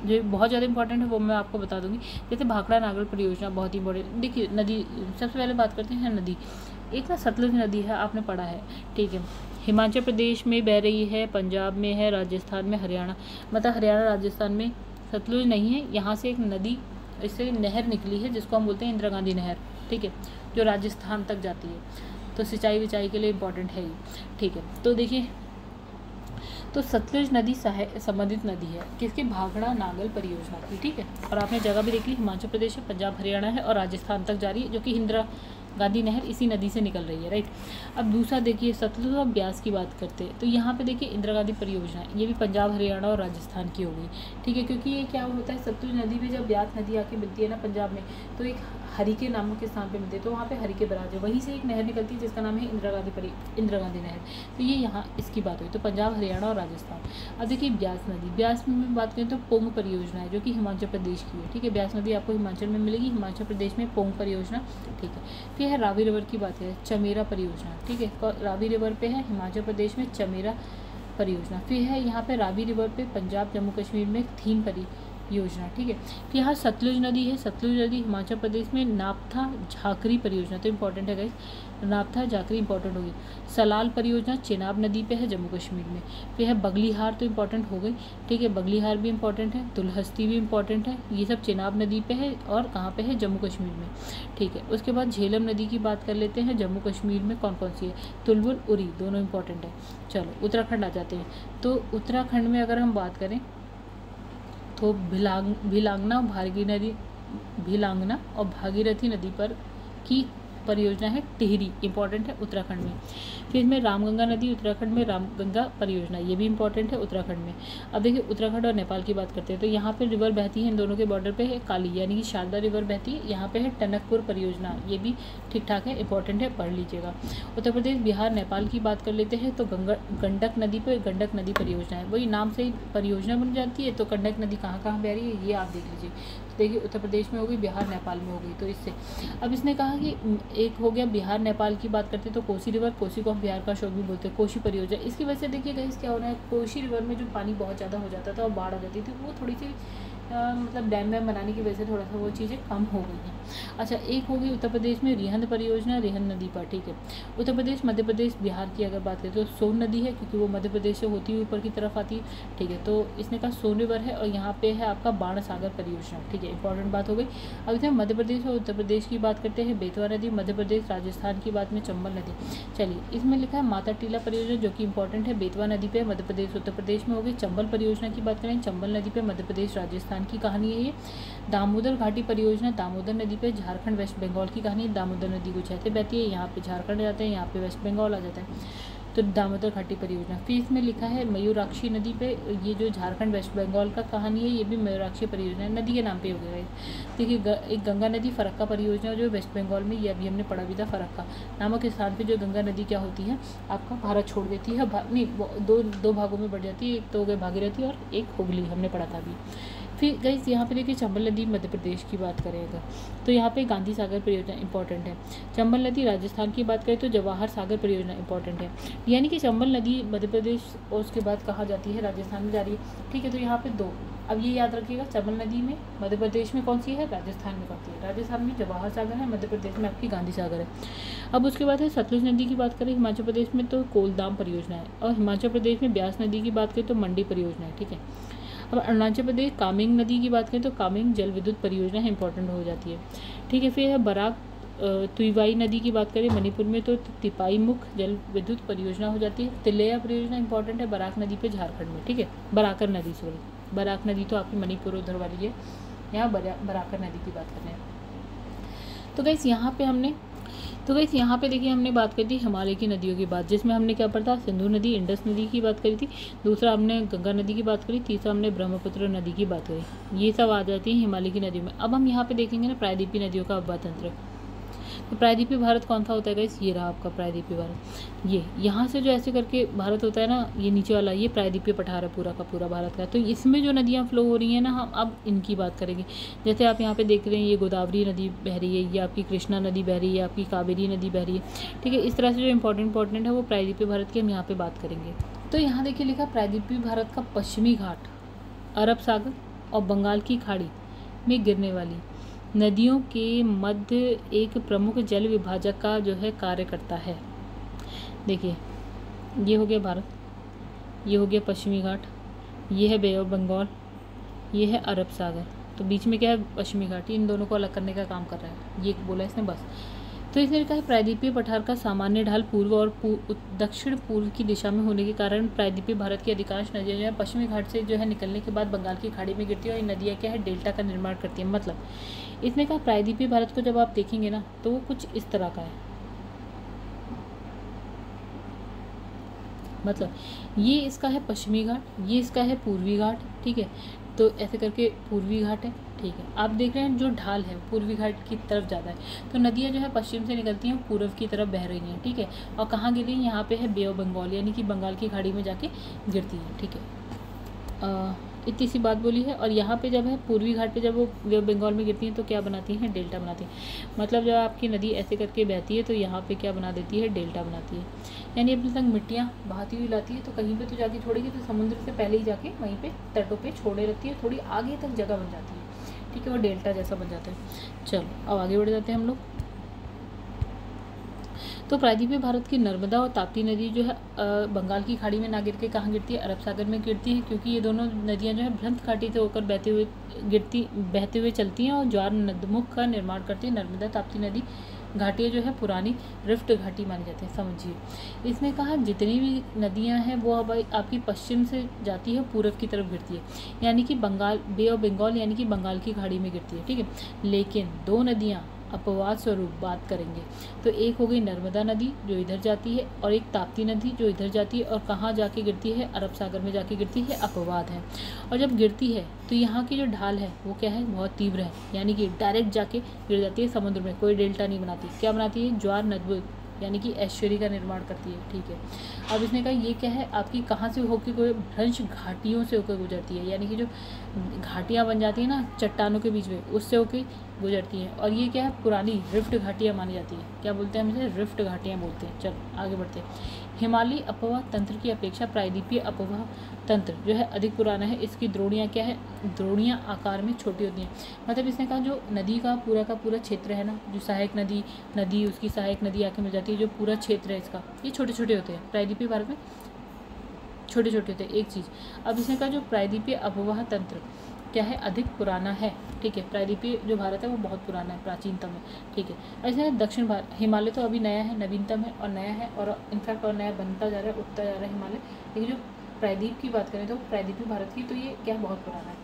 Speaker 1: जो बहुत ज़्यादा इंपॉर्टेंट है वो मैं आपको बता दूंगी। जैसे भाखड़ा नागल परियोजना बहुत ही इंपॉर्टेंट। देखिए नदी, सबसे पहले बात करते हैं नदी। एक ना सतलुज नदी है, आपने पढ़ा है, ठीक है। हिमाचल प्रदेश में बह रही है, पंजाब में है, राजस्थान में, हरियाणा, मतलब हरियाणा राजस्थान में सतलुज नहीं है। यहाँ से एक नदी, इससे नहर निकली है जिसको हम बोलते हैं इंदिरा गांधी नहर, ठीक है, जो राजस्थान तक जाती है। तो सिंचाई विचाई के लिए इंपॉर्टेंट है ही, ठीक है। तो देखिए, तो सतलुज नदी संबंधित नदी है किसकी, भाखड़ा नागल परियोजना की, ठीक है। और आपने जगह भी देख ली, हिमाचल प्रदेश है, पंजाब हरियाणा है और राजस्थान तक जा रही है, जो कि इंदिरा गांधी नहर इसी नदी से निकल रही है, राइट। अब दूसरा देखिए सतलुज और ब्यास की बात करते हैं। तो यहाँ पे देखिए इंदिरा गांधी परियोजना, ये भी पंजाब हरियाणा और राजस्थान की हो गई, ठीक है। क्योंकि ये क्या होता है, सतलुज नदी में जब ब्यास नदी आके मिलती है ना पंजाब में, तो एक हरिके नामक के स्थान पे मिलते हैं, तो वहाँ पे हरिके बराज है, वहीं से एक नहर निकलती है जिसका नाम है इंदिरा गांधी नहर। तो ये यहाँ इसकी बात हुई। तो पंजाब हरियाणा और राजस्थान। अब देखिए ब्यास नदी, ब्यास में बात करें तो पोंग परियोजना है जो कि हिमाचल प्रदेश की है, ठीक है। ब्यास नदी आपको हिमाचल में मिलेगी, हिमाचल प्रदेश में पोंग परियोजना, ठीक है। फिर है रावी रिवर की बात है, चमेरा परियोजना, ठीक है। रावी रिवर पे है हिमाचल प्रदेश में चमेरा परियोजना। फिर है यहाँ पे रावी रिवर पे पंजाब जम्मू कश्मीर में थीम परियोजना, ठीक है। फिर यहाँ सतलुज नदी है, सतलुज नदी हिमाचल प्रदेश में नापथा झाकरी परियोजना, तो इंपॉर्टेंट है गाइस, नापथा झाकरी इंपॉर्टेंट होगी। सलाल परियोजना चेनाब नदी पे है जम्मू कश्मीर में। फिर है बगलीहार, तो इंपॉर्टेंट हो गई, ठीक है, बगलीहार भी इंपॉर्टेंट है। दुलहस्ती भी इंपॉर्टेंट है, ये सब चेनाब नदी पे है और कहाँ पे है, जम्मू कश्मीर में, ठीक है। उसके बाद झेलम नदी की बात कर लेते हैं, जम्मू कश्मीर में कौन कौन सी है, तुलबुल, उरी, दोनों इंपॉर्टेंट है। चलो उत्तराखंड आ जाते हैं। तो उत्तराखंड में अगर हम बात करें तो भिलांगना और भागीरथी नदी पर की परियोजना है टिहरी, इंपॉर्टेंट है उत्तराखंड में। फिर इसमें रामगंगा नदी, उत्तराखंड में रामगंगा परियोजना, ये भी इंपॉर्टेंट है उत्तराखंड में। अब देखिए उत्तराखंड और नेपाल की बात करते हैं। तो यहाँ पे रिवर बहती है, इन दोनों के बॉर्डर पे है काली, यानी कि शारदा रिवर बहती है। यहाँ पे है टनकपुर परियोजना, ये भी ठीक ठाक है, इंपॉर्टेंट है, पढ़ लीजिएगा। उत्तर प्रदेश, बिहार, नेपाल की बात कर लेते हैं। तो गंडक नदी पर गंडक नदी परियोजना है, वही नाम से ही परियोजना बन जाती है। तो गंडक नदी कहाँ कहाँ बह रही है ये आप देख लीजिए। देखिए उत्तर प्रदेश में हो गई, बिहार नेपाल में हो गई। तो इससे अब इसने कहा कि एक हो गया बिहार नेपाल की बात करते हैं तो कोसी रिवर, कोसी को हम बिहार का अशोक भी बोलते हैं, कोसी परियोजना। इसकी वजह से देखिए गाइस क्या हो रहा है, कोसी रिवर में जो पानी बहुत ज़्यादा हो जाता था और बाढ़ आ जाती थी, वो थोड़ी सी मतलब डैम वैम बनाने की वजह से थोड़ा सा वो चीज़ें कम हो गई हैं। अच्छा, एक हो गई उत्तर प्रदेश में रिहंद परियोजना, रिहंद नदी पर, ठीक है। उत्तर प्रदेश, मध्य प्रदेश, बिहार की अगर बात करें तो सोन नदी है, क्योंकि वो मध्य प्रदेश से होती हुई ऊपर की तरफ आती है, ठीक है। तो इसने कहा सोन रिवर है, और यहाँ पे है आपका बाण सागर परियोजना, ठीक है। इंपॉर्टेंट बात हो गई। अब इसमें मध्य प्रदेश और उत्तर प्रदेश की बात करते हैं। बेतवा नदी मध्य प्रदेश, राजस्थान की बात में चंबल नदी। चलिए, इसमें लिखा है माता टीला परियोजना, जो कि इंपॉर्टेंट है। बेतवा नदी पे मध्य प्रदेश उत्तर प्रदेश में होगी। चंबल परियोजना की बात करें, चंबल नदी पे मध्य प्रदेश राजस्थान की कहानी है ये। दामोदर घाटी परियोजना, दामोदर नदी पे झारखंड वेस्ट बंगाल की कहानी है। दामोदर नदी कुछ ऐसे बहती है, यहाँ पे झारखंड जाते हैं, यहाँ पे वेस्ट बंगाल आ जाता है, तो दामोदर घाटी परियोजना। फिर इसमें लिखा है मयूराक्षी नदी पे, ये जो झारखंड वेस्ट बंगाल का कहानी है, ये भी मयूराक्षी परियोजना है, नदी के नाम पे हो गया है। देखिए, एक गंगा नदी फरक्का परियोजना जो वेस्ट बंगाल में, ये अभी हमने पढ़ा भी था। फरक्का नामक स्थान पे जो गंगा नदी क्या होती है, आपका भारत छोड़ देती है, नहीं, दो भागों में बढ़ जाती है। एक तो हो गई भागीरथी और एक हुगली, हमने पढ़ा था अभी। फिर गाइस यहाँ पे देखिए चंबल नदी मध्य प्रदेश की बात करें अगर, तो यहाँ पे गांधी सागर परियोजना इंपॉर्टेंट है। चंबल नदी राजस्थान की बात करें तो जवाहर सागर परियोजना इंपॉर्टेंट है। यानी कि चंबल नदी मध्य प्रदेश और उसके बाद कहाँ जाती है, राजस्थान में जा रही है, ठीक है। तो यहाँ पे दो, अब ये याद रखिएगा, चंबल नदी में मध्य प्रदेश में कौन सी है, राजस्थान में कौन सी है। राजस्थान में जवाहर सागर है, मध्य प्रदेश में आपकी गांधी सागर है। अब उसके बाद है सतलुज नदी की बात करें, हिमाचल प्रदेश में तो कोलदाम परियोजना है, और हिमाचल प्रदेश में ब्यास नदी की बात करें तो मंडी परियोजना है, ठीक है। अब अरुणाचल प्रदेश कामेंग नदी की बात करें तो कामेंग जल विद्युत परियोजना है, इंपॉर्टेंट हो जाती है, ठीक है। फिर है बराक तुइवाई नदी की बात करें मणिपुर में तो तिपाई मुख जल विद्युत परियोजना हो जाती है। तिलैया परियोजना इंपॉर्टेंट है बराक नदी पे झारखंड में, ठीक है। बराकर नदी, सॉरी, बराक नदी तो आपकी मणिपुर उधर वाली है, यहाँ बराकर नदी की बात कर रहे हैं। तो गाइस यहाँ पे देखिए हमने बात करी थी हिमालय की नदियों की बात, जिसमें हमने क्या पढ़ा था, सिंधु नदी, इंडस नदी की बात करी थी। दूसरा हमने गंगा नदी की बात करी। तीसरा हमने ब्रह्मपुत्र नदी की बात करी। ये सब आ जाती है हिमालय की नदियों में। अब हम यहाँ पे देखेंगे ना प्रायद्वीपीय नदियों का अववाह तंत्र। तो प्रायद्वीपीय भारत कौन सा होता है गाइस, ये रहा आपका प्रायद्वीपीय भारत। ये यहाँ से जो ऐसे करके भारत होता है ना, ये नीचे वाला, ये प्रायद्वीपीय पठार है पूरा का पूरा भारत का। तो इसमें जो नदियाँ फ्लो हो रही हैं ना, हम अब इनकी बात करेंगे। जैसे आप यहाँ पे देख रहे हैं, ये गोदावरी नदी बह रही है, ये आपकी कृष्णा नदी बह रही है, आपकी कावेरी नदी बह रही है, ठीक है। इस तरह से जो इंपॉर्टेंट है वो प्रायद्वीपीय भारत की हम यहाँ पे बात करेंगे। तो यहाँ देखिए लिखा प्रायद्वीपीय भारत का पश्चिमी घाट अरब सागर और बंगाल की खाड़ी में गिरने वाली नदियों के मध्य एक प्रमुख जल विभाजक का जो है कार्य करता है। देखिए, ये हो गया भारत, ये हो गया पश्चिमी घाट, ये है बे ऑफ बंगाल, ये है अरब सागर, तो बीच में क्या है, पश्चिमी घाट। इन दोनों को अलग करने का काम कर रहा है, ये बोला इसने बस। तो इसने कहा प्रायद्वीपीय पठार का सामान्य ढाल पूर्व और दक्षिण पूर्व की दिशा में होने के कारण प्रायद्वीपीय भारत की अधिकांश नदियाँ जो है पश्चिमी घाट से जो है निकलने के बाद बंगाल की खाड़ी में गिरती है, और ये नदियाँ क्या है, डेल्टा का निर्माण करती है। मतलब इसने कहा प्रायद्वीपीय भारत को जब आप देखेंगे ना, तो वो कुछ इस तरह का है। मतलब ये इसका है पश्चिमी घाट, ये इसका है पूर्वी घाट, ठीक है। तो ऐसे करके पूर्वी घाट है, ठीक है। आप देख रहे हैं जो ढाल है पूर्वी घाट की तरफ ज़्यादा है, तो नदियाँ जो है पश्चिम से निकलती हैं, पूर्व की तरफ बह रही हैं, ठीक है। और कहाँ गिर रही हैं, यहाँ पे है बे ऑफ बंगाल, यानी कि बंगाल की खाड़ी में जाके गिरती है, ठीक है। इतनी सी बात बोली है। और यहाँ पे जब है पूर्वी घाट पे जब वो बे ऑफ बंगाल में गिरती हैं तो क्या बनाती हैं, डेल्टा बनाती हैं। मतलब जब आपकी नदी ऐसे करके बहती है तो यहाँ पे क्या बना देती है, डेल्टा बनाती है। यानी अपने संग मिट्टियाँ बहाती हुई लाती है, तो कहीं पे तो जाके छोड़ेगी, तो समुद्र से पहले ही जाके वहीं पे तटों पे छोड़े रहती है, थोड़ी आगे तक जगह बन जाती है, ठीक है। वो डेल्टा जैसा बन जाता है। चलो अब आगे बढ़ जाते हैं हम लोग। तो प्रायद्वीपीय भारत की नर्मदा और ताप्ती नदी जो है बंगाल की खाड़ी में ना गिर के कहाँ गिरती है, अरब सागर में गिरती है, क्योंकि ये दोनों नदियाँ जो है भ्रंत घाटी से होकर बहते हुए चलती हैं और ज्वार नदमुख का निर्माण करती है। नर्मदा ताप्ती नदी घाटियाँ जो है पुरानी रिफ्ट घाटी मानी जाती है, समझिए। इसने कहा जितनी भी नदियाँ हैं वो अब आपकी पश्चिम से जाती है, पूर्व की तरफ गिरती है, यानी कि बंगाल बे ऑफ बंगाल यानी कि बंगाल की खाड़ी में गिरती है, ठीक है। लेकिन दो नदियाँ अपवाद स्वरूप बात करेंगे, तो एक हो गई नर्मदा नदी जो इधर जाती है, और एक ताप्ती नदी जो इधर जाती है, और कहाँ जाके गिरती है, अरब सागर में जाके गिरती है, अपवाद है। और जब गिरती है तो यहाँ की जो ढाल है वो क्या है, बहुत तीव्र है, यानी कि डायरेक्ट जाके गिर जाती है समुद्र में, कोई डेल्टा नहीं बनाती। क्या बनाती है, ज्वार नदबुल यानी कि ऐश्वर्य का निर्माण करती है, ठीक है। अब इसने कहा ये क्या है, आपकी कहाँ से होकर कोई भ्रंश घाटियों से होकर गुजरती है, यानी कि जो घाटियाँ बन जाती हैं ना चट्टानों के बीच में, उससे होकर गुजरती हैं। और ये क्या है, पुरानी रिफ्ट घाटियाँ मानी जाती है। क्या बोलते हैं हम इसे, रिफ्ट घाटियाँ बोलते हैं। चलो आगे बढ़ते हैं। हिमालयी अपवाह तंत्र की अपेक्षा प्रायद्वीपीय अपवाह तंत्र जो है अधिक पुराना है। इसकी द्रोणियाँ क्या है, द्रोणियाँ आकार में छोटी होती हैं। मतलब इसने कहा जो नदी का पूरा क्षेत्र है ना, जो सहायक नदी उसकी सहायक नदी आके मिल जाती है, जो पूरा क्षेत्र है इसका, ये छोटे छोटे होते हैं। प्रायद्वीपीय भारत में छोटे छोटे होते हैं। एक चीज़ अब इसने कहा जो प्रायद्वीपीय अपवाह तंत्र क्या है, अधिक पुराना है। ठीक है, प्रायद्वीपीय जो भारत है वो बहुत पुराना है, प्राचीनतम है। ठीक है, ऐसे दक्षिण भारत, हिमालय तो अभी नया है, नवीनतम है और नया है, और इनफैक्ट और नया बनता जा रहा है, उठता जा रहा है हिमालय। लेकिन जो प्रायद्वीप की बात करें तो प्रायद्वीपीय भारत की, तो ये क्या बहुत पुराना है।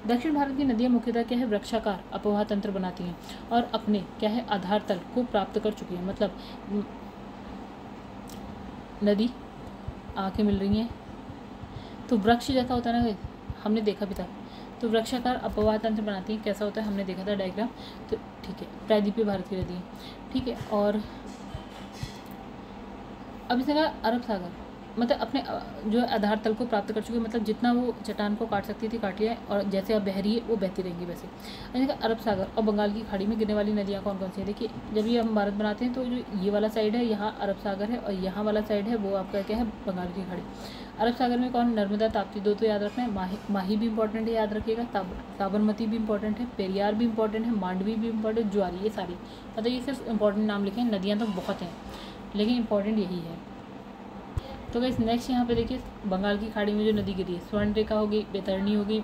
Speaker 1: दक्षिण भारत की नदियाँ मुख्यतः क्या है, वृक्षाकार अपवाह तंत्र बनाती हैं और अपने क्या है आधार तल को प्राप्त कर चुकी है। मतलब नदी आके मिल रही हैं तो वृक्ष जैसा होता है ना, हमने देखा भी था, तो वृक्षाकार अपवाह तंत्र बनाती है। कैसा होता है हमने देखा था डायग्राम। तो ठीक है, प्रायद्वीपीय भारत की नदी है। ठीक है, और अब इसने कहा अरब सागर, मतलब अपने जो आधार तल को प्राप्त कर चुके, मतलब जितना वो चट्टान को काट सकती थी काट लिया है, और जैसे अब बह रही है वो बहती रहेंगी वैसे। इसने कहा अरब सागर और बंगाल की खाड़ी में गिरने वाली नदियाँ कौन कौन सी हैं। देखिए, जब ये हम भारत बनाते हैं तो जो ये वाला साइड है यहाँ अरब सागर है, और यहाँ वाला साइड है वो आपका क्या है, बंगाल की खाड़ी। अरब सागर में कौन, नर्मदा ताप्ती, दो तो याद रखना है। माही भी इंपॉर्टेंट है, याद रखिएगा। साबरमती भी इंपॉर्टेंट है, पेरियार भी इंपॉर्टेंट है, मांडवी भी इंपॉर्टेंट, ज्वारी, ये सारी, मतलब ये सिर्फ इंपॉर्टेंट नाम लिखे हैं। नदियाँ तो बहुत हैं लेकिन इंपॉर्टेंट यही है। तो गाइस नेक्स्ट यहाँ पे देखिए, बंगाल की खाड़ी में जो नदी गिरी है, स्वर्णरेखा होगी, बैतरणी होगी,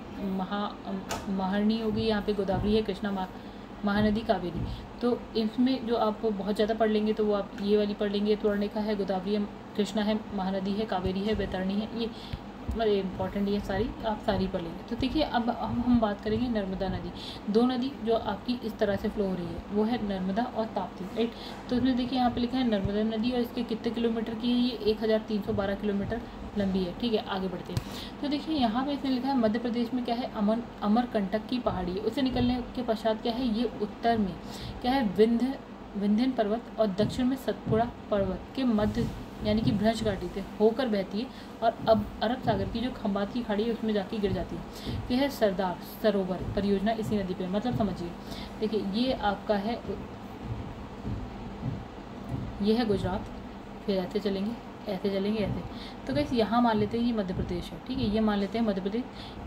Speaker 1: महारणी होगी, यहाँ पे गोदावरी है, कृष्णा, महानदी, कावेरी। तो इसमें जो आप बहुत ज़्यादा पढ़ लेंगे तो वो आप ये वाली पढ़ लेंगे, स्वर्णरेखा है, गोदावरी है, कृष्णा है, महानदी है, कावेरी है, बैतरणी है, ये मतलब इंपॉर्टेंट ये सारी आप सारी पढ़ लेंगे। तो देखिए अब हम बात करेंगे नर्मदा नदी। दो नदी जो आपकी इस तरह से फ्लो हो रही है वो है नर्मदा और ताप्ती, राइट। तो इसमें देखिए यहाँ पे लिखा है नर्मदा नदी, और इसके कितने किलोमीटर की है, ये 1312 किलोमीटर लंबी है। ठीक है, आगे बढ़ते हैं। तो देखिए यहाँ पे इसने लिखा है मध्य प्रदेश में क्या है, अमरकंटक की पहाड़ी है। उसे निकलने के पश्चात क्या है, ये उत्तर में क्या है, विंध्य पर्वत, और दक्षिण में सतपुड़ा पर्वत के मध्य यानी कि भ्रंश घाटी से होकर बहती है, और अब अरब सागर की जो खंबात की खाड़ी है उसमें जाके गिर जाती है। यह है सरदार सरोवर परियोजना इसी नदी पे, मतलब समझिए। देखिए ये आपका है, ये है गुजरात, फिर ऐसे चलेंगे ऐसे। तो गाइस यहाँ मान लेते हैं ये मध्य प्रदेश है। ठीक है, ये मान लेते हैं मध्य प्रदेश।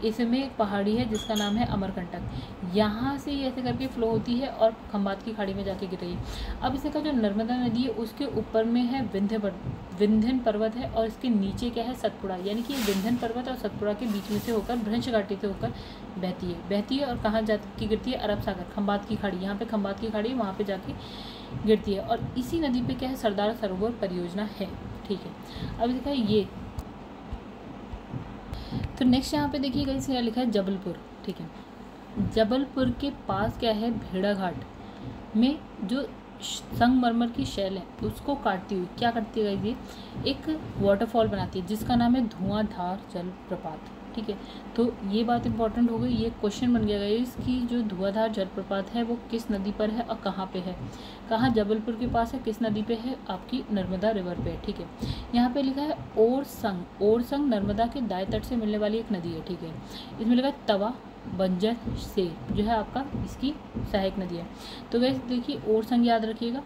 Speaker 1: इसमें एक पहाड़ी है जिसका नाम है अमरकंटक, यहाँ से ये ऐसे करके फ्लो होती है और खंबात की खाड़ी में जाके गिर रही है। अब इसका जो नर्मदा नदी है उसके ऊपर में है विंध्यन पर्वत है, और इसके नीचे क्या है, सतपुड़ा, यानी कि विंध्यन पर्वत और सतपुड़ा के बीच में से होकर भ्रंश घाटी से होकर बहती है और कहाँ जाके गिरती है, अरब सागर, खंबात की खाड़ी। यहाँ पे खंबात की खाड़ी है, वहाँ पे जाके गिरती है, और इसी नदी पे क्या है, सरदार सरोवर परियोजना है। ठीक है, अब देखा ये, तो नेक्स्ट यहाँ पे देखिएगा इसमें लिखा है जबलपुर। ठीक है, जबलपुर के पास क्या है, भेड़ाघाट में जो संगमरमर की शैल है उसको काटती हुई क्या करती है, ये एक वाटरफॉल बनाती है जिसका नाम है धुआंधार जलप्रपात। ठीक है, तो ये बात इंपॉर्टेंट हो गई, ये क्वेश्चन बन गया गाइस कि जो धुआंधार जलप्रपात है वो किस नदी पर है और कहाँ पे है, कहाँ, जबलपुर के पास है, किस नदी पे है, आपकी नर्मदा रिवर पे है। ठीक है, यहाँ पे लिखा है ओरसंग नर्मदा के दाएं तट से मिलने वाली एक नदी है। ठीक है, इसमें लिखा है तवा बंजर से जो है आपका इसकी सहायक नदी है। तो गाइस देखिए ओरसंग याद रखिएगा,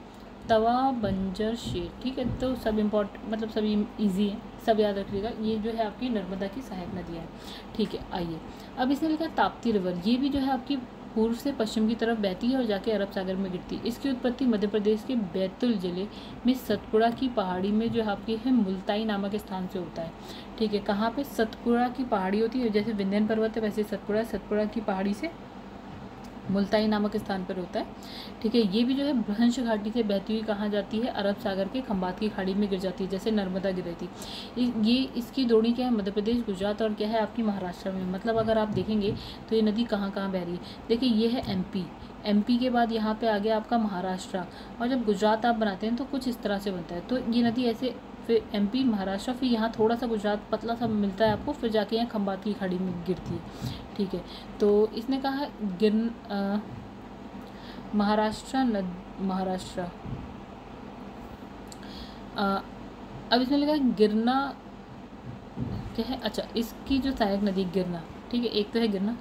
Speaker 1: तवा बंजर शेर। ठीक है, तो सब इम्पोर्टेंट, मतलब सभी इजी है, सब याद रखिएगा। ये जो है आपकी नर्मदा की सहायक नदियाँ है। ठीक है, आइए अब इसने लिखा ताप्ती रिवर, ये भी जो है आपकी पूर्व से पश्चिम की तरफ बहती है और जाके अरब सागर में गिरती है। इसकी उत्पत्ति मध्य प्रदेश के बैतूल जिले में सतपुड़ा की पहाड़ी में जो आपकी है मुल्ताई नामक स्थान से होता है। ठीक है, कहाँ पे, सतपुड़ा की पहाड़ी होती है, जैसे विंध्यन पर्वत है वैसे सतपुड़ा की पहाड़ी से मुल्ताई नामक स्थान पर होता है। ठीक है, ये भी जो है भ्रंश घाटी से बहती हुई कहाँ जाती है, अरब सागर के खंबात की खाड़ी में गिर जाती है, जैसे नर्मदा गिर रही थी। ये इसकी द्रोणी क्या है, मध्य प्रदेश, गुजरात और क्या है आपकी महाराष्ट्र में। मतलब अगर आप देखेंगे तो ये नदी कहाँ कहाँ बह रही है। देखिए ये है एमपी के बाद यहाँ पे आ गया आपका महाराष्ट्र, और जब गुजरात आप बनाते हैं तो कुछ इस तरह से बनता है। तो ये नदी ऐसे, फिर एमपी, महाराष्ट्र, फिर यहाँ थोड़ा सा गुजरात पतला सा मिलता है आपको, फिर जाके यहाँ खंबात की खाड़ी में गिरती है। ठीक है, तो इसने कहा महाराष्ट्र अब इसमें लिखा है गिरना क्या है, अच्छा इसकी जो सहायक नदी गिरना। ठीक है, एक तो है गिरना,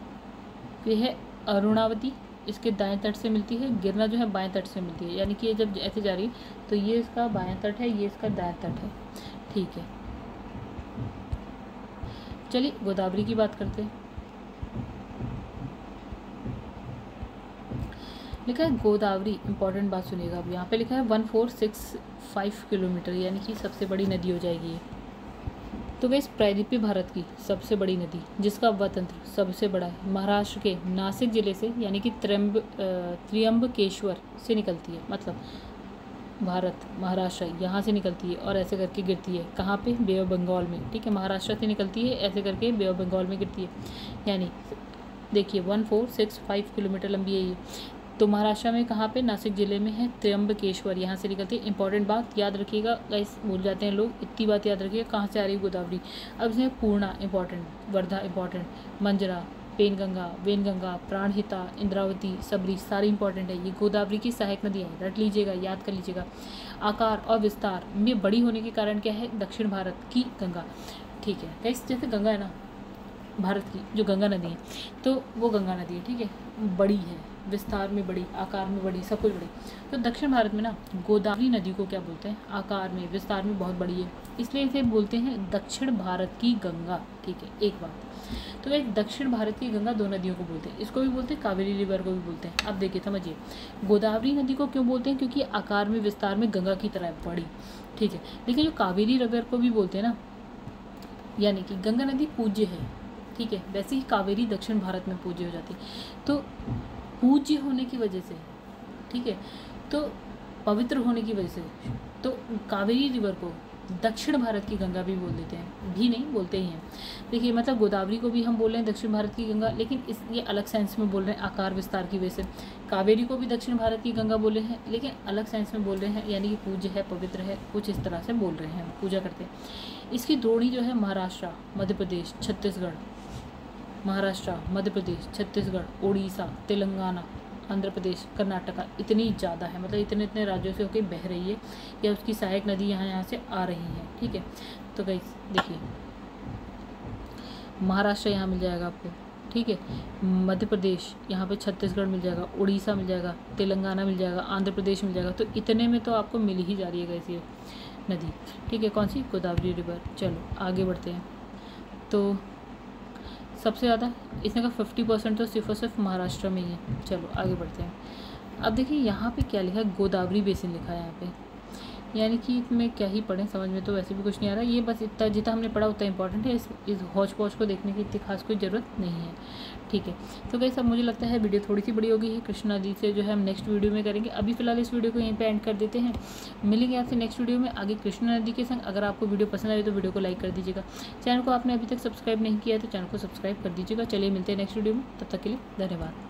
Speaker 1: फिर है अरुणावती, इसके दाएं तट से मिलती है, गिरना जो है बाएं तट से मिलती है, यानी कि ये जब ऐसे जा रही है तो ये इसका बाएं तट है, ये इसका दाएं तट है। ठीक है, चलिए गोदावरी की बात करते हैं। लिखा है गोदावरी, इंपॉर्टेंट बात सुनिएगा। अब यहाँ पे लिखा है 1465 किलोमीटर, यानी कि सबसे बड़ी नदी हो जाएगी ये। तो वैस प्रायद्वीपीय भारत की सबसे बड़ी नदी जिसका अपतंत्र सबसे बड़ा है, महाराष्ट्र के नासिक जिले से यानी कि त्र्यंबकेश्वर से निकलती है। मतलब भारत महाराष्ट्र यहाँ से निकलती है और ऐसे करके गिरती है कहाँ पे, बे ऑफ बंगाल में। ठीक है, महाराष्ट्र से निकलती है, ऐसे करके बे ऑफ बंगाल में गिरती है। यानी देखिए 1465 किलोमीटर लंबी है ये। तो महाराष्ट्र में कहाँ पे, नासिक जिले में है त्र्यंबकेश्वर, यहाँ से निकलती है। इंपॉर्टेंट बात याद रखिएगा गाइस, भूल जाते हैं लोग, इतनी बात याद रखिएगा कहाँ से आ रही है गोदावरी। अब इसमें पूर्णा इंपॉर्टेंट, वर्धा इंपॉर्टेंट, मंजरा, पेनगंगा, वेनगंगा, प्राणहिता, इंद्रावती, सबरी सारी इंपॉर्टेंट है। ये गोदावरी की सहायक नदी है, रट लीजिएगा, याद कर लीजिएगा। आकार और विस्तार में बड़ी होने के कारण क्या है, दक्षिण भारत की गंगा। ठीक है गाइस, जैसे गंगा है ना भारत की जो गंगा नदी है, तो वो गंगा नदी है, ठीक है, बड़ी है, विस्तार में बड़ी, आकार में बड़ी, सब कुछ बड़ी। तो दक्षिण भारत में ना गोदावरी नदी को क्या बोलते हैं, आकार में विस्तार में बहुत बड़ी है, इसलिए इसे बोलते हैं दक्षिण भारत की गंगा। ठीक है, एक बात। तो एक दक्षिण भारत की गंगा दो नदियों को बोलते हैं, इसको भी बोलते हैं कावेरी रिवर को भी बोलते हैं। अब देखिए समझिए, गोदावरी नदी को क्यों बोलते हैं, क्योंकि आकार में विस्तार में गंगा की तरह बड़ी। ठीक है, लेकिन जो कावेरी रिवर को भी बोलते हैं ना, यानी कि गंगा नदी पूज्य है, ठीक है, वैसे ही कावेरी दक्षिण भारत में पूज्य हो जाती है। तो पूज्य होने की वजह से, ठीक है, तो पवित्र होने की वजह से, तो कावेरी रिवर को दक्षिण भारत की गंगा भी बोल देते हैं, भी नहीं बोलते ही हैं। देखिए मतलब गोदावरी को भी हम बोल रहे हैं दक्षिण भारत की गंगा, लेकिन ये अलग सेंस में बोल रहे हैं, आकार विस्तार की वजह से। कावेरी को भी दक्षिण भारत की गंगा बोले हैं, लेकिन अलग सेंस में बोल रहे हैं, यानी कि पूज्य है, पवित्र है, कुछ इस तरह से बोल रहे हैं, पूजा करते हैं। इसकी द्रोणी जो है महाराष्ट्र, मध्य प्रदेश, छत्तीसगढ़, महाराष्ट्र, मध्य प्रदेश, छत्तीसगढ़, उड़ीसा, तेलंगाना, आंध्र प्रदेश, कर्नाटका, इतनी ज़्यादा है, मतलब इतने इतने राज्यों से होकर बह रही है, या उसकी सहायक नदी यहाँ से आ रही है। ठीक है, तो गाइस देखिए महाराष्ट्र यहाँ मिल जाएगा आपको, ठीक है, मध्य प्रदेश यहाँ पे, छत्तीसगढ़ मिल जाएगा, उड़ीसा मिल जाएगा, तेलंगाना मिल जाएगा, आंध्र प्रदेश मिल जाएगा। तो इतने में तो आपको मिल ही जा रही है गाइस ये नदी। ठीक है, कौन सी, गोदावरी रिवर। चलो आगे बढ़ते हैं। तो सबसे ज़्यादा इसने का 50% तो सिर्फ और सिर्फ महाराष्ट्र में ही है। चलो आगे बढ़ते हैं। अब देखिए यहाँ पे क्या लिखा है, गोदावरी बेसिन लिखा है यहाँ पे, यानी कि इसमें क्या ही पढ़ें, समझ में तो वैसे भी कुछ नहीं आ रहा। ये बस इतना जितना हमने पढ़ा उतना इंपॉर्टेंट है, इस हौच पौच को देखने की इतनी खास कोई ज़रूरत नहीं है। ठीक है, तो गाइस अब मुझे लगता है वीडियो थोड़ी सी बड़ी हो गई है, कृष्णा नदी से जो है हम नेक्स्ट वीडियो में करेंगे। अभी फिलहाल इस वीडियो को यहीं पे एंड कर देते हैं, मिलेंगे आपसे नेक्स्ट वीडियो में आगे कृष्णा नदी के संग। अगर आपको वीडियो पसंद आए तो वीडियो को लाइक कर दीजिएगा, चैनल को आपने अभी तक सब्सक्राइब नहीं किया है तो चैनल को सब्सक्राइब कर दीजिएगा। चलिए मिलते हैं नेक्स्ट वीडियो में, तब तक के लिए धन्यवाद।